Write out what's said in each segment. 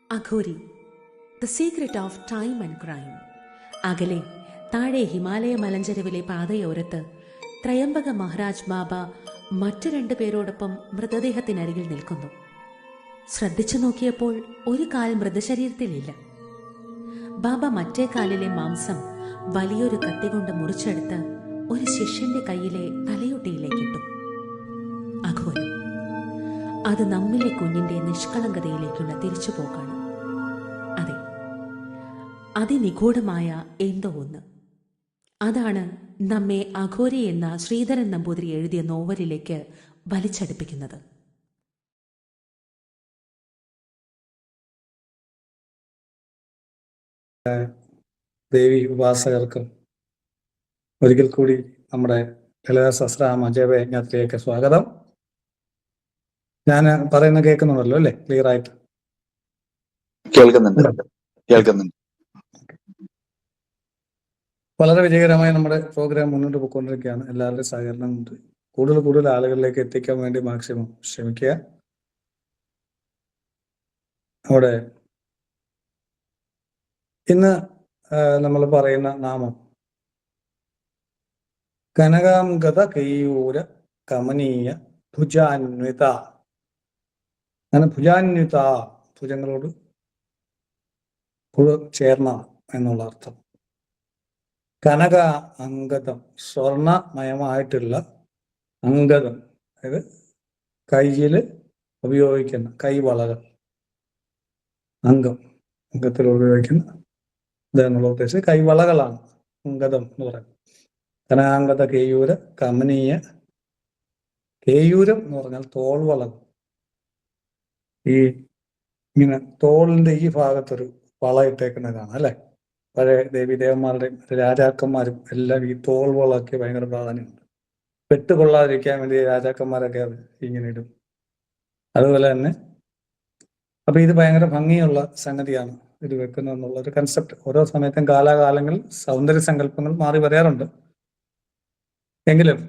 അഘോരി, the secret of time and crime. അകലെ താഴെ ഹിമാലയ മലഞ്ചെരുവിലെ പാതയോരത്ത് ത്രയംബക മഹാരാജ് ബാബ മറ്റു രണ്ടു പേരോടൊപ്പം മൃതദേഹത്തിനരികിൽ നിൽക്കുന്നു. ശ്രദ്ധിച്ചു നോക്കിയപ്പോൾ ഒരു കാൽ മൃതശരീരത്തിലില്ല. ബാബ മറ്റേ കാലിലെ മാംസം വലിയൊരു കത്തി കൊണ്ട് മുറിച്ചെടുത്ത് ഒരു ശിഷ്യന്റെ കയ്യിലെ തലയൊട്ടിയിലേക്കിട്ടു. അഘോരം, അത് നമ്മിലെ കുഞ്ഞിന്റെ നിഷ്കളങ്കതയിലേക്കുള്ള തിരിച്ചുപോക്കാണ്. അതെ, അതിനിഗൂഢമായ എന്തോ ഒന്ന്. അതാണ് നമ്മെ അഘോരി എന്ന ശ്രീധരൻ നമ്പൂതിരി എഴുതിയ നോവലിലേക്ക് വലിച്ചടുപ്പിക്കുന്നത്. ദേവി ഉപാസകർക്കും ഒരിക്കൽ കൂടി നമ്മുടെ ലളിത സഹസ്രനാമ ജപയജ്ഞത്തിലേക്ക് സ്വാഗതം. ഞാൻ പറയുന്ന കേൾക്കുന്നുണ്ടല്ലോ അല്ലേ? ക്ലിയർ ആയിട്ട് കേൾക്കുന്നുണ്ട്. വളരെ വിജയകരമായി നമ്മുടെ പ്രോഗ്രാം മുന്നോട്ട് പോയിക്കൊണ്ടിരിക്കുകയാണ്. എല്ലാവരുടെയും സഹകരണം കൊണ്ട് കൂടുതൽ ആളുകളിലേക്ക് എത്തിക്കാൻ വേണ്ടി മാക്സിമം ശ്രമിക്കുക. അവിടെ ഇന്ന് നമ്മൾ പറയുന്ന നാമം കനകാംഗത കെയ്യൂര കമനീയ ഭുജാന്വിത. അങ്ങനെ ഭുജാന്വിത, ഭുജങ്ങളോട് ചേർന്ന എന്നുള്ള അർത്ഥം. കനക അംഗതം, സ്വർണമയമായിട്ടുള്ള അംഗതം, അതായത് കയ്യിൽ ഉപയോഗിക്കുന്ന കൈവളകൾ. അംഗത്തിൽ ഉപയോഗിക്കുന്ന ഇതെന്നുള്ള ഉദ്ദേശിച്ച് കൈവളകളാണ് അംഗതം എന്ന് പറയുന്നത്. കനകാംഗത കേയൂര കമനീയ. കേയൂരം എന്ന് പറഞ്ഞാൽ തോൾവളകൾ. ഈ ഇങ്ങനെ തോളിന്റെ ഈ ഭാഗത്തൊരു വള ഇട്ടേക്കുന്നതാണ് അല്ലെ. പഴയ ദേവീദേവന്മാരുടെയും രാജാക്കന്മാരും എല്ലാം ഈ തോൾവളയ്ക്ക് ഭയങ്കര പ്രാധാന്യമുണ്ട്. പെട്ടുകൊള്ളാതിരിക്കാൻ വേണ്ടി രാജാക്കന്മാരൊക്കെ അത് ഇങ്ങനെ ഇടും. അതുപോലെ തന്നെ അപ്പൊ ഇത് ഭയങ്കര ഭംഗിയുള്ള സംഗതിയാണ് ഇത് വെക്കുന്നത് എന്നുള്ള ഒരു കൺസെപ്റ്റ്. ഓരോ സമയത്തും കാലാകാലങ്ങളിൽ സൗന്ദര്യ സങ്കല്പങ്ങൾ മാറി വരാറുണ്ട്. എങ്കിലും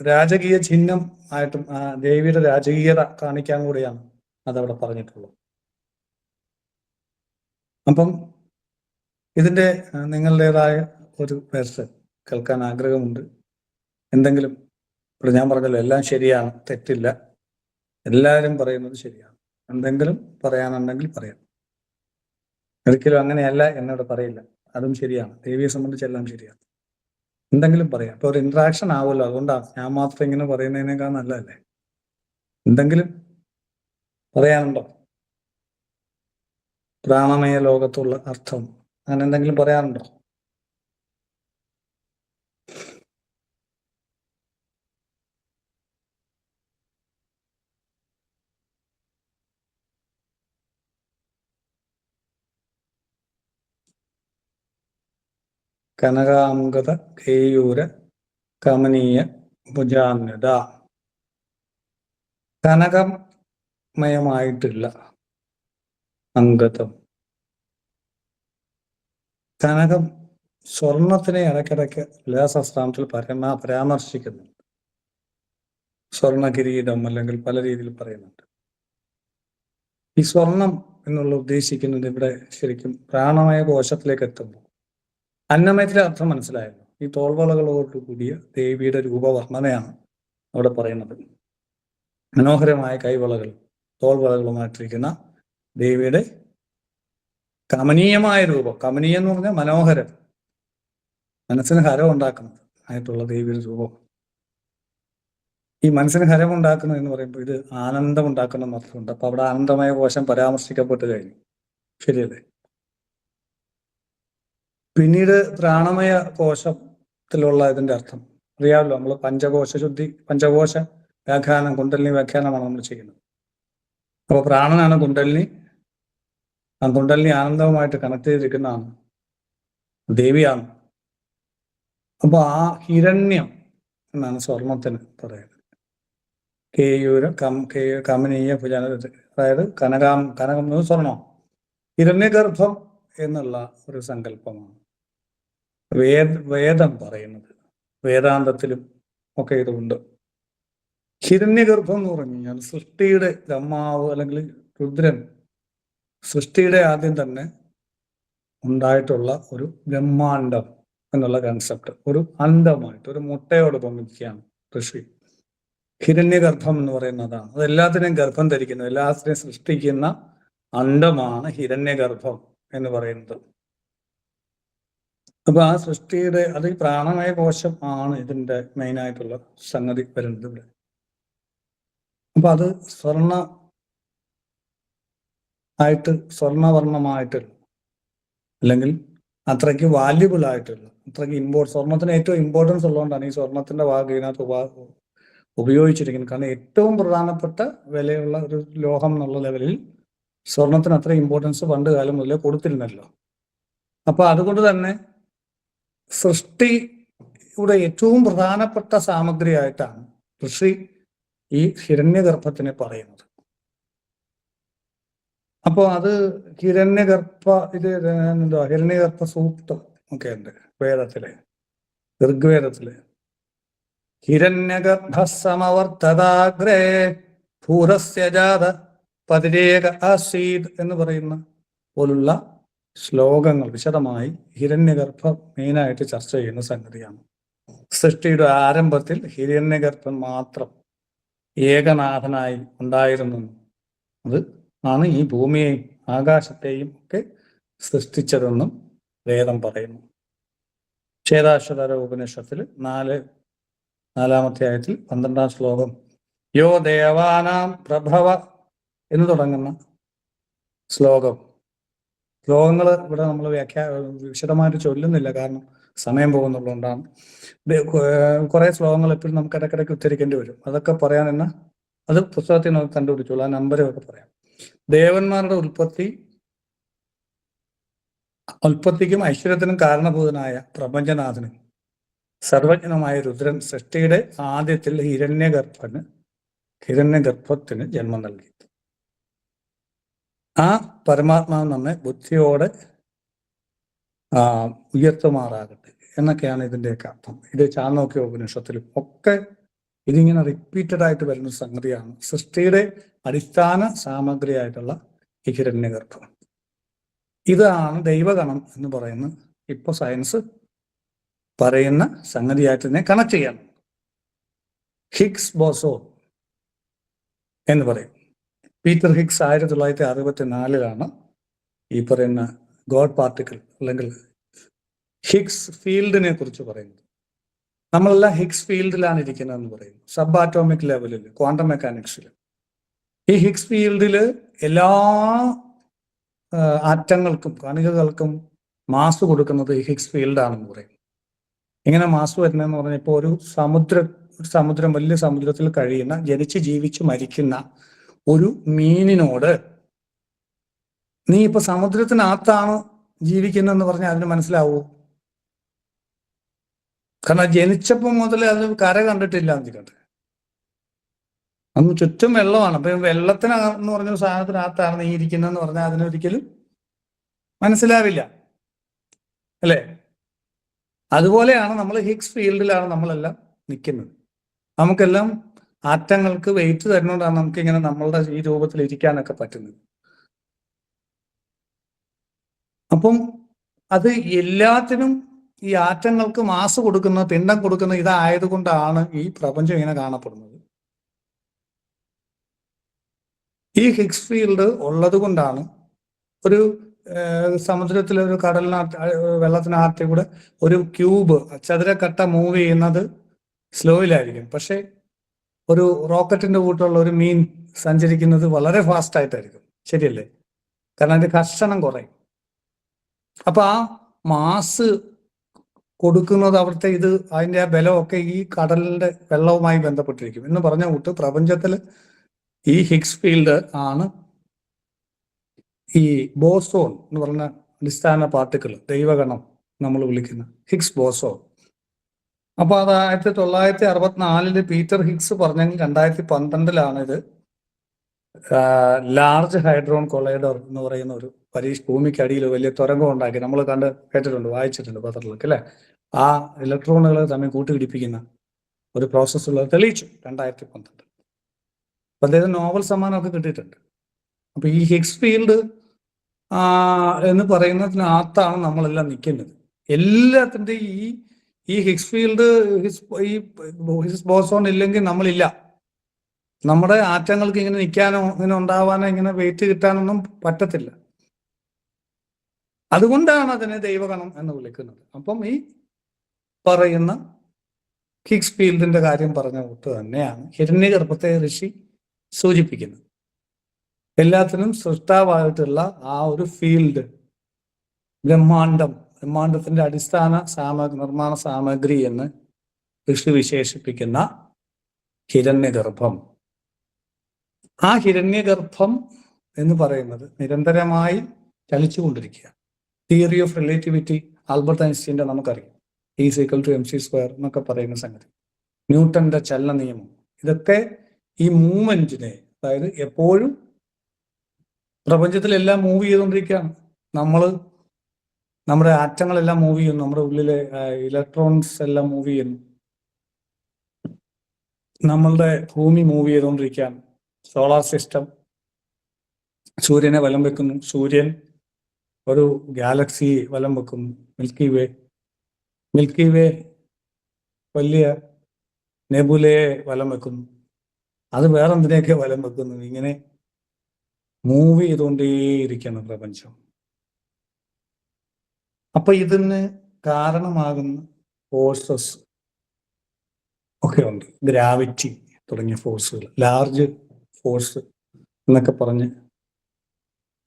രാജകീയ ചിഹ്നം ആയിട്ടും ആ ദേവിയുടെ രാജകീയത കാണിക്കാൻ കൂടിയാണ് അതവിടെ പറഞ്ഞിട്ടുള്ളത്. അപ്പം ഇതിന്റെ നിങ്ങളുടേതായ ഒരു വേർഷൻ കേൾക്കാൻ ആഗ്രഹമുണ്ട്. എന്തെങ്കിലും ഇപ്പോൾ ഞാൻ പറഞ്ഞല്ലോ, എല്ലാം ശരിയാണ്, തെറ്റില്ല, എല്ലാവരും പറയുന്നത് ശരിയാണ്. എന്തെങ്കിലും പറയാനുണ്ടെങ്കിൽ പറയാം. ഒരിക്കലും അങ്ങനെയല്ല എന്നോട് പറയില്ല, അതും ശരിയാണ്. ദേവിയെ സംബന്ധിച്ച് എല്ലാം ശരിയാണ്. എന്തെങ്കിലും പറയാം. ഇപ്പൊ ഒരു ഇന്ററാക്ഷൻ ആവുമല്ലോ, അതുകൊണ്ടാണ്. ഞാൻ മാത്രം ഇങ്ങനെ പറയുന്നതിനേക്കാൾ നല്ലതല്ലേ. എന്തെങ്കിലും പറയാനുണ്ടോ? പ്രാണമയ ലോകത്തുള്ള അർത്ഥം അങ്ങനെ എന്തെങ്കിലും പറയാനുണ്ടോ? കനകാംഗത കേയൂര കമനീയ ഭുജാന്വിത. കനകമയമായിട്ടുള്ള അംഗതം. കനകം, സ്വർണത്തിനെ ഇടയ്ക്കിടയ്ക്ക് ലളിതാസഹസ്രനാമത്തിൽ പരാമർശിക്കുന്നുണ്ട്. സ്വർണ കിരീടം അല്ലെങ്കിൽ പല രീതിയിൽ പറയുന്നുണ്ട്. ഈ സ്വർണം എന്നുള്ള ഉദ്ദേശിക്കുന്നത് ഇവിടെ ശരിക്കും പ്രാണമയ കോശത്തിലേക്ക് എത്തുമ്പോൾ അന്നമയത്തിലെ അർത്ഥം മനസ്സിലായല്ലോ. ഈ തോൾവളകളോട് കൂടിയ ദേവിയുടെ രൂപവർണ്ണനയാണ് അവിടെ പറയുന്നത്. മനോഹരമായ കൈവളകൾ, തോൾവളകളുമായിട്ടിരിക്കുന്ന ദേവിയുടെ കമനീയമായ രൂപം. കമനീയം എന്ന് പറഞ്ഞാൽ മനോഹരം, മനസ്സിന് ഹരം ഉണ്ടാക്കുന്നത് ആയിട്ടുള്ള ദേവിയുടെ രൂപം. ഈ മനസ്സിന് ഹരം ഉണ്ടാക്കുന്നത് എന്ന് പറയുമ്പോൾ ഇത് ആനന്ദം ഉണ്ടാക്കുന്ന അർത്ഥമുണ്ട്. അപ്പൊ അവിടെ ആനന്ദമയ കോശം പരാമർശിക്കപ്പെട്ട് കഴിഞ്ഞു. ശരിയല്ലേ? പിന്നീട് പ്രാണമയ കോശത്തിലുള്ള ഇതിന്റെ അർത്ഥം അറിയാമല്ലോ. നമ്മൾ പഞ്ചകോശ വ്യാഖ്യാനം, കുണ്ടലിനി വ്യാഖ്യാനമാണ് നമ്മൾ ചെയ്യുന്നത്. അപ്പോൾ പ്രാണനാണ് കുണ്ടലിനി. ആ കുണ്ടലിനി ആനന്ദവുമായിട്ട് കണക്ട് ചെയ്തിരിക്കുന്നതാണ്, ദേവിയാണ്. അപ്പൊ ആ ഹിരണ്യം എന്നാണ് സ്വർണത്തിന് പറയുന്നത്. കേയൂര കമനീയ ഭുജാന, അതായത് കനകം സ്വർണം. ഹിരണ്യഗർഭം എന്നുള്ള ഒരു സങ്കല്പമാണ് വേദം പറയുന്നത്. വേദാന്തത്തിലും ഒക്കെ ഇതുണ്ട്. ഹിരണ്യഗർഭം എന്ന് പറഞ്ഞു കഴിഞ്ഞാൽ സൃഷ്ടിയുടെ ബ്രഹ്മാവ് അല്ലെങ്കിൽ രുദ്രൻ സൃഷ്ടിയുടെ ആദ്യം തന്നെ ഉണ്ടായിട്ടുള്ള ഒരു ബ്രഹ്മാണ്ടം എന്നുള്ള കൺസെപ്റ്റ് ഒരു അണ്ടമായിട്ട് ഒരു മുട്ടയോട് ഉപമിക്കുകയാണ് ഋഷി. ഹിരണ്യഗർഭം എന്ന് പറയുന്നതാണ്. അത് എല്ലാത്തിനെയും ഗർഭം ധരിക്കുന്നു, എല്ലാത്തിനെയും സൃഷ്ടിക്കുന്ന അണ്ടമാണ് ഹിരണ്യഗർഭം എന്ന് പറയുന്നത്. അപ്പൊ ആ സൃഷ്ടിയുടെ അത് ഈ പ്രാണമയ കോശം ആണ് ഇതിന്റെ മെയിൻ ആയിട്ടുള്ള സംഗതി വരുന്നത് ഇവിടെ. അപ്പൊ അത് സ്വർണവർണ്ണമായിട്ടുള്ള അല്ലെങ്കിൽ അത്രയ്ക്ക് വാല്യുബിൾ ആയിട്ടുള്ള അത്രയ്ക്ക് സ്വർണത്തിന് ഏറ്റവും ഇമ്പോർട്ടൻസ് ഉള്ളതുകൊണ്ടാണ് ഈ സ്വർണത്തിന്റെ വാക്ക് ഇതിനകത്ത് ഉപയോഗിച്ചിരിക്കുന്നത്. കാരണം ഏറ്റവും പ്രധാനപ്പെട്ട വിലയുള്ള ഒരു ലോഹം എന്നുള്ള ലെവലിൽ സ്വർണത്തിന് അത്ര ഇമ്പോർട്ടൻസ് പണ്ട് കാലം മുതലേ കൊടുത്തിരുന്നല്ലോ. അപ്പൊ അതുകൊണ്ട് തന്നെ സൃഷ്ടിയുടെ ഏറ്റവും പ്രധാനപ്പെട്ട സാമഗ്രിയായിട്ടാണ് ഋഷി ഈ ഹിരണ്യഗർഭത്തിനെ പറയുന്നത്. അപ്പോൾ അത് ഹിരണ്യഗർഭ സൂക്തം ഒക്കെ ഉണ്ട് വേദത്തില്, ഋഗ്വേദത്തില്. ഹിരണ്യഗർഭസമവർത്തതാഗ്രേ ഭൂരസ്യ ജാത പതിരേക ആസീത് എന്ന് പറയുന്ന പോലുള്ള ശ്ലോകങ്ങൾ വിശദമായി ഹിരണ്യഗർഭം മെയിനായിട്ട് ചർച്ച ചെയ്യുന്ന സംഗതിയാണ്. സൃഷ്ടിയുടെ ആരംഭത്തിൽ ഹിരണ്യഗർഭൻ മാത്രം ഏകനാഥനായി ഉണ്ടായിരുന്നു. അത് ആണ് ഈ ഭൂമിയെയും ആകാശത്തെയും ഒക്കെ സൃഷ്ടിച്ചതെന്നും വേദം പറയുന്നു. ഛേദാശ്വതര ഉപനിഷത്തിൽ 4-ാമത്തെ ആയത്തിൽ 12-ാം ശ്ലോകം യോ ദേവാനാം പ്രഭവ എന്ന് തുടങ്ങുന്ന ശ്ലോകങ്ങൾ ഇവിടെ നമ്മൾ വിശദമായിട്ട് ചൊല്ലുന്നില്ല, കാരണം സമയം പോകുന്നുള്ളതുകൊണ്ടാണ്. കുറെ ശ്ലോകങ്ങൾ എപ്പോഴും നമുക്ക് ഇടയ്ക്കിടയ്ക്ക് ഉച്ചരിക്കേണ്ടി വരും. അതൊക്കെ പറയാൻ അത് പുസ്തകത്തിൽ നമുക്ക് കണ്ടുപിടിച്ചോളൂ, ആ നമ്പരും ഒക്കെ പറയാം. ദേവന്മാരുടെ ഉൽപ്പത്തിക്കും ഐശ്വര്യത്തിനും കാരണഭൂതനായ പ്രപഞ്ചനാഥനും സർവജ്ഞനുമായ രുദ്രൻ സൃഷ്ടിയുടെ ആദ്യത്തിൽ ഹിരണ്യഗർഭത്തിന് ജന്മം നൽകി. ആ പരമാത്മാവ് നമ്മെ ബുദ്ധിയോടെ ഉയർത്തുമാറാകട്ടെ എന്നൊക്കെയാണ് ഇതിൻ്റെയൊക്കെ അർത്ഥം. ഇത് ചാണോക്യ ഉപനിഷത്തിലും ഒക്കെ ഇതിങ്ങനെ റിപ്പീറ്റഡ് ആയിട്ട് വരുന്ന സംഗതിയാണ്. സൃഷ്ടിയുടെ അടിസ്ഥാന സാമഗ്രിയായിട്ടുള്ള ഈ ഹിരണ്യഗർഭം. ഇതാണ് ദൈവഗണം എന്ന് പറയുന്ന ഇപ്പൊ സയൻസ് പറയുന്ന സംഗതിയായിട്ട് തന്നെ കണക്ട് ചെയ്യാം. ഹിഗ്സ് ബോസോൺ എന്ന് പറയും. പീറ്റർ ഹിഗ്സ് 1964 ഈ പറയുന്ന ഗോഡ് പാർട്ടിക്കിൾ അല്ലെങ്കിൽ ഹിഗ്സ് ഫീൽഡിനെ കുറിച്ച് പറയുന്നത്. നമ്മളെല്ലാം ഹിഗ്സ് ഫീൽഡിലാണ് ഇരിക്കുന്നതെന്ന് പറയുന്നു. സബ് ആറ്റോമിക് ലെവലിൽ, ക്വാണ്ടം മെക്കാനിക്സിൽ ഈ ഹിഗ്സ് ഫീൽഡിൽ എല്ലാ ആറ്റങ്ങൾക്കും കണികകൾക്കും മാസ് കൊടുക്കുന്നത് ഈ ഹിഗ്സ് ഫീൽഡാണെന്ന് പറയും. ഇങ്ങനെ മാസ് വരുന്നതെന്ന് പറഞ്ഞാൽ ഇപ്പോൾ ഒരു സമുദ്രം വലിയ സമുദ്രത്തിൽ കഴിയുന്ന ജനിച്ച് ജീവിച്ച് മരിക്കുന്ന ഒരു മീനിനോട് നീ ഇപ്പൊ സമുദ്രത്തിനകത്താണ് ജീവിക്കുന്നതെന്ന് പറഞ്ഞാൽ അതിന് മനസ്സിലാവൂ? കാരണം ജനിച്ചപ്പോൾ മുതൽ അത് കര കണ്ടിട്ടില്ല എന്നിരിക്കട്ടെ. അന്ന് ചുറ്റും വെള്ളമാണ്. അപ്പൊ വെള്ളത്തിനകന്ന് പറഞ്ഞ സാധനത്തിനകത്താണ് നീ ഇരിക്കുന്നതെന്ന് പറഞ്ഞാൽ അതിനൊരിക്കലും മനസ്സിലാവില്ല, അല്ലേ? അതുപോലെയാണ് നമ്മൾ ഹിഗ്സ് ഫീൽഡിലാണ് നമ്മളെല്ലാം നിൽക്കുന്നത്. നമുക്കെല്ലാം ആറ്റങ്ങൾക്ക് വെയിറ്റ് തരുന്നതുകൊണ്ടാണ് നമുക്കിങ്ങനെ നമ്മളുടെ ഈ രൂപത്തിൽ ഇരിക്കാനൊക്കെ പറ്റുന്നത്. അപ്പം അത് എല്ലാത്തിനും ഈ ആറ്റങ്ങൾക്ക് മാസ് കൊടുക്കുന്ന, പിണ്ഡം കൊടുക്കുന്ന ഇതായതുകൊണ്ടാണ് ഈ പ്രപഞ്ചം ഇങ്ങനെ കാണപ്പെടുന്നത്. ഈ ഹിഗ്സ് ഫീൽഡ് ഉള്ളത് കൊണ്ടാണ് ഒരു സമുദ്രത്തിലെ ഒരു വെള്ളത്തിനകത്ത് കൂടെ ഒരു ക്യൂബ് ചതുരക്കട്ട മൂവ് ചെയ്യുന്നത് സ്ലോയിലായിരിക്കും. പക്ഷെ ഒരു റോക്കറ്റിന്റെ കൂട്ടുള്ള ഒരു മീൻ സഞ്ചരിക്കുന്നത് വളരെ ഫാസ്റ്റ് ആയിട്ടായിരിക്കും. ശരിയല്ലേ? കാരണം അതിന്റെ കർഷണം കുറയും. അപ്പൊ ആ മാസ് കൊടുക്കുന്നത് അവിടുത്തെ അതിന്റെ ആ ബലമൊക്കെ ഈ കടലിന്റെ വെള്ളവുമായി ബന്ധപ്പെട്ടിരിക്കും എന്ന് പറഞ്ഞ കൂട്ട് പ്രപഞ്ചത്തിൽ ഈ ഹിഗ്സ് ഫീൽഡ് ആണ് ഈ ബോസോൺ എന്ന് പറഞ്ഞ അടിസ്ഥാന പാർട്ടിക്കിൾ, ദൈവഗണം നമ്മൾ വിളിക്കുന്ന ഹിഗ്സ് ബോസോൺ. അപ്പൊ അത് 1964 പീറ്റർ ഹിഗ്സ് പറഞ്ഞെങ്കിൽ 2012 ഇത് ലാർജ് ഹൈഡ്രോൺ കൊളൈഡർ എന്ന് പറയുന്ന ഒരു ഭൂമിക്കടിയിൽ വലിയ തുരങ്കം ഉണ്ടാക്കി. നമ്മൾ കേട്ടിട്ടുണ്ട്, വായിച്ചിട്ടുണ്ട് പത്രത്തിലൊക്കെ, അല്ലെ? ആ ഇലക്ട്രോണുകൾ തമ്മിൽ കൂട്ടിയിടിപ്പിക്കുന്ന ഒരു പ്രോസസ്സുള്ളത് തെളിയിച്ചു 2012. അപ്പൊ അദ്ദേഹം നോബൽ സമ്മാനമൊക്കെ കിട്ടിയിട്ടുണ്ട്. അപ്പൊ ഈ ഹിഗ്സ് ഫീൽഡ് എന്ന് പറയുന്നതിനകത്താണ് നമ്മളെല്ലാം നിൽക്കുന്നത്. എല്ലാത്തിൻ്റെ ഈ ഹിഗ്സ് ഫീൽഡ്, ഹിഗ്സ് ബോസോൺ ഇല്ലെങ്കിൽ നമ്മളില്ല. നമ്മുടെ ആറ്റങ്ങൾക്ക് ഇങ്ങനെ നിൽക്കാനോ ഇങ്ങനെ ഉണ്ടാവാനോ ഇങ്ങനെ വെയിറ്റ് കിട്ടാനൊന്നും പറ്റത്തില്ല. അതുകൊണ്ടാണ് അതിനെ ദൈവഗണം എന്ന് വിളിക്കുന്നത്. അപ്പം ഈ പറയുന്ന ഹിഗ്സ് ഫീൽഡിന്റെ കാര്യം പറഞ്ഞ കൂട്ട് തന്നെയാണ് ഹിരണ്യഗർഭത്തെ ഋഷി സൂചിപ്പിക്കുന്നത്. എല്ലാത്തിനും സൃഷ്ടാവായിട്ടുള്ള ആ ഒരു ഫീൽഡ്, ബ്രഹ്മാണ്ടത്തിന്റെ അടിസ്ഥാന നിർമ്മാണ സാമഗ്രി എന്ന് ഋഷി വിശേഷിപ്പിക്കുന്ന ഹിരണ്യഗർഭം. ആ ഹിരണ്യഗർഭം എന്ന് പറയുന്നത് നിരന്തരമായി ചലിച്ചുകൊണ്ടിരിക്കുക. തിയറി ഓഫ് റിലേറ്റിവിറ്റി ആൽബർട്ട് ഐൻസ്റ്റീൻ്റെ നമുക്കറിയാം, E=mc² എന്നൊക്കെ പറയുന്ന സംഗതി, ന്യൂട്ടന്റെ ചലന നിയമം, ഇതൊക്കെ ഈ മൂവ്മെന്റിനെ, അതായത് എപ്പോഴും പ്രപഞ്ചത്തിലെല്ലാം മൂവ് ചെയ്തുകൊണ്ടിരിക്കുകയാണ്. നമ്മുടെ ആറ്റങ്ങളെല്ലാം മൂവ് ചെയ്യുന്നു, നമ്മുടെ ഉള്ളിലെ ഇലക്ട്രോൺസ് എല്ലാം മൂവ് ചെയ്യുന്നു, നമ്മളുടെ ഭൂമി മൂവ് ചെയ്തുകൊണ്ടിരിക്കുകയാണ്, സോളാർ സിസ്റ്റം സൂര്യനെ വലം വെക്കുന്നു, സൂര്യൻ ഒരു ഗാലക്സി വലം വെക്കുന്നു, മിൽക്കി വേ വലിയ നെബുലയെ വലം വെക്കുന്നു, അത് വേറെന്തിനെയൊക്കെ വലം വെക്കുന്നു. ഇങ്ങനെ മൂവ് ചെയ്തുകൊണ്ടേയിരിക്കണം പ്രപഞ്ചം. അപ്പൊ ഇതിന് കാരണമാകുന്ന ഫോഴ്സസ് ഒക്കെ ഉണ്ട്, ഗ്രാവിറ്റി തുടങ്ങിയ ഫോഴ്സുകൾ, ലാർജ് ഫോഴ്സ് എന്നൊക്കെ പറഞ്ഞ്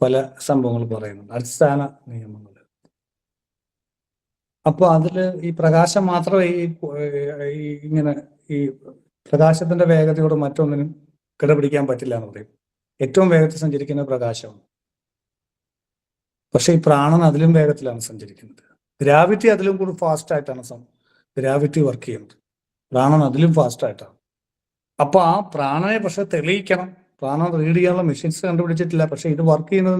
പല സംഭവങ്ങൾ പറയുന്നുണ്ട്, അടിസ്ഥാന നിയമങ്ങൾ. അപ്പൊ അതില് ഈ പ്രകാശം മാത്രമേ ഈ പ്രകാശത്തിന്റെ വേഗതയോട് മറ്റൊന്നിനും കിടപിടിക്കാൻ പറ്റില്ല എന്ന് പറയും. ഏറ്റവും വേഗത്തിൽ സഞ്ചരിക്കുന്ന പ്രകാശമാണ്. പക്ഷെ ഈ പ്രാണൻ അതിലും വേഗത്തിലാണ് സഞ്ചരിക്കുന്നത്. ഗ്രാവിറ്റി അതിലും കൂടി ഫാസ്റ്റ് ആയിട്ടാണ് ഗ്രാവിറ്റി വർക്ക് ചെയ്യുന്നത്. പ്രാണൻ അതിലും ഫാസ്റ്റ് ആയിട്ടാണ്. അപ്പൊ ആ പ്രാണനെ പക്ഷെ തെളിയിക്കണം. പ്രാണൻ റീഡ് ചെയ്യാനുള്ള മെഷീൻസ് കണ്ടുപിടിച്ചിട്ടില്ല. പക്ഷെ ഇത് വർക്ക് ചെയ്യുന്നത്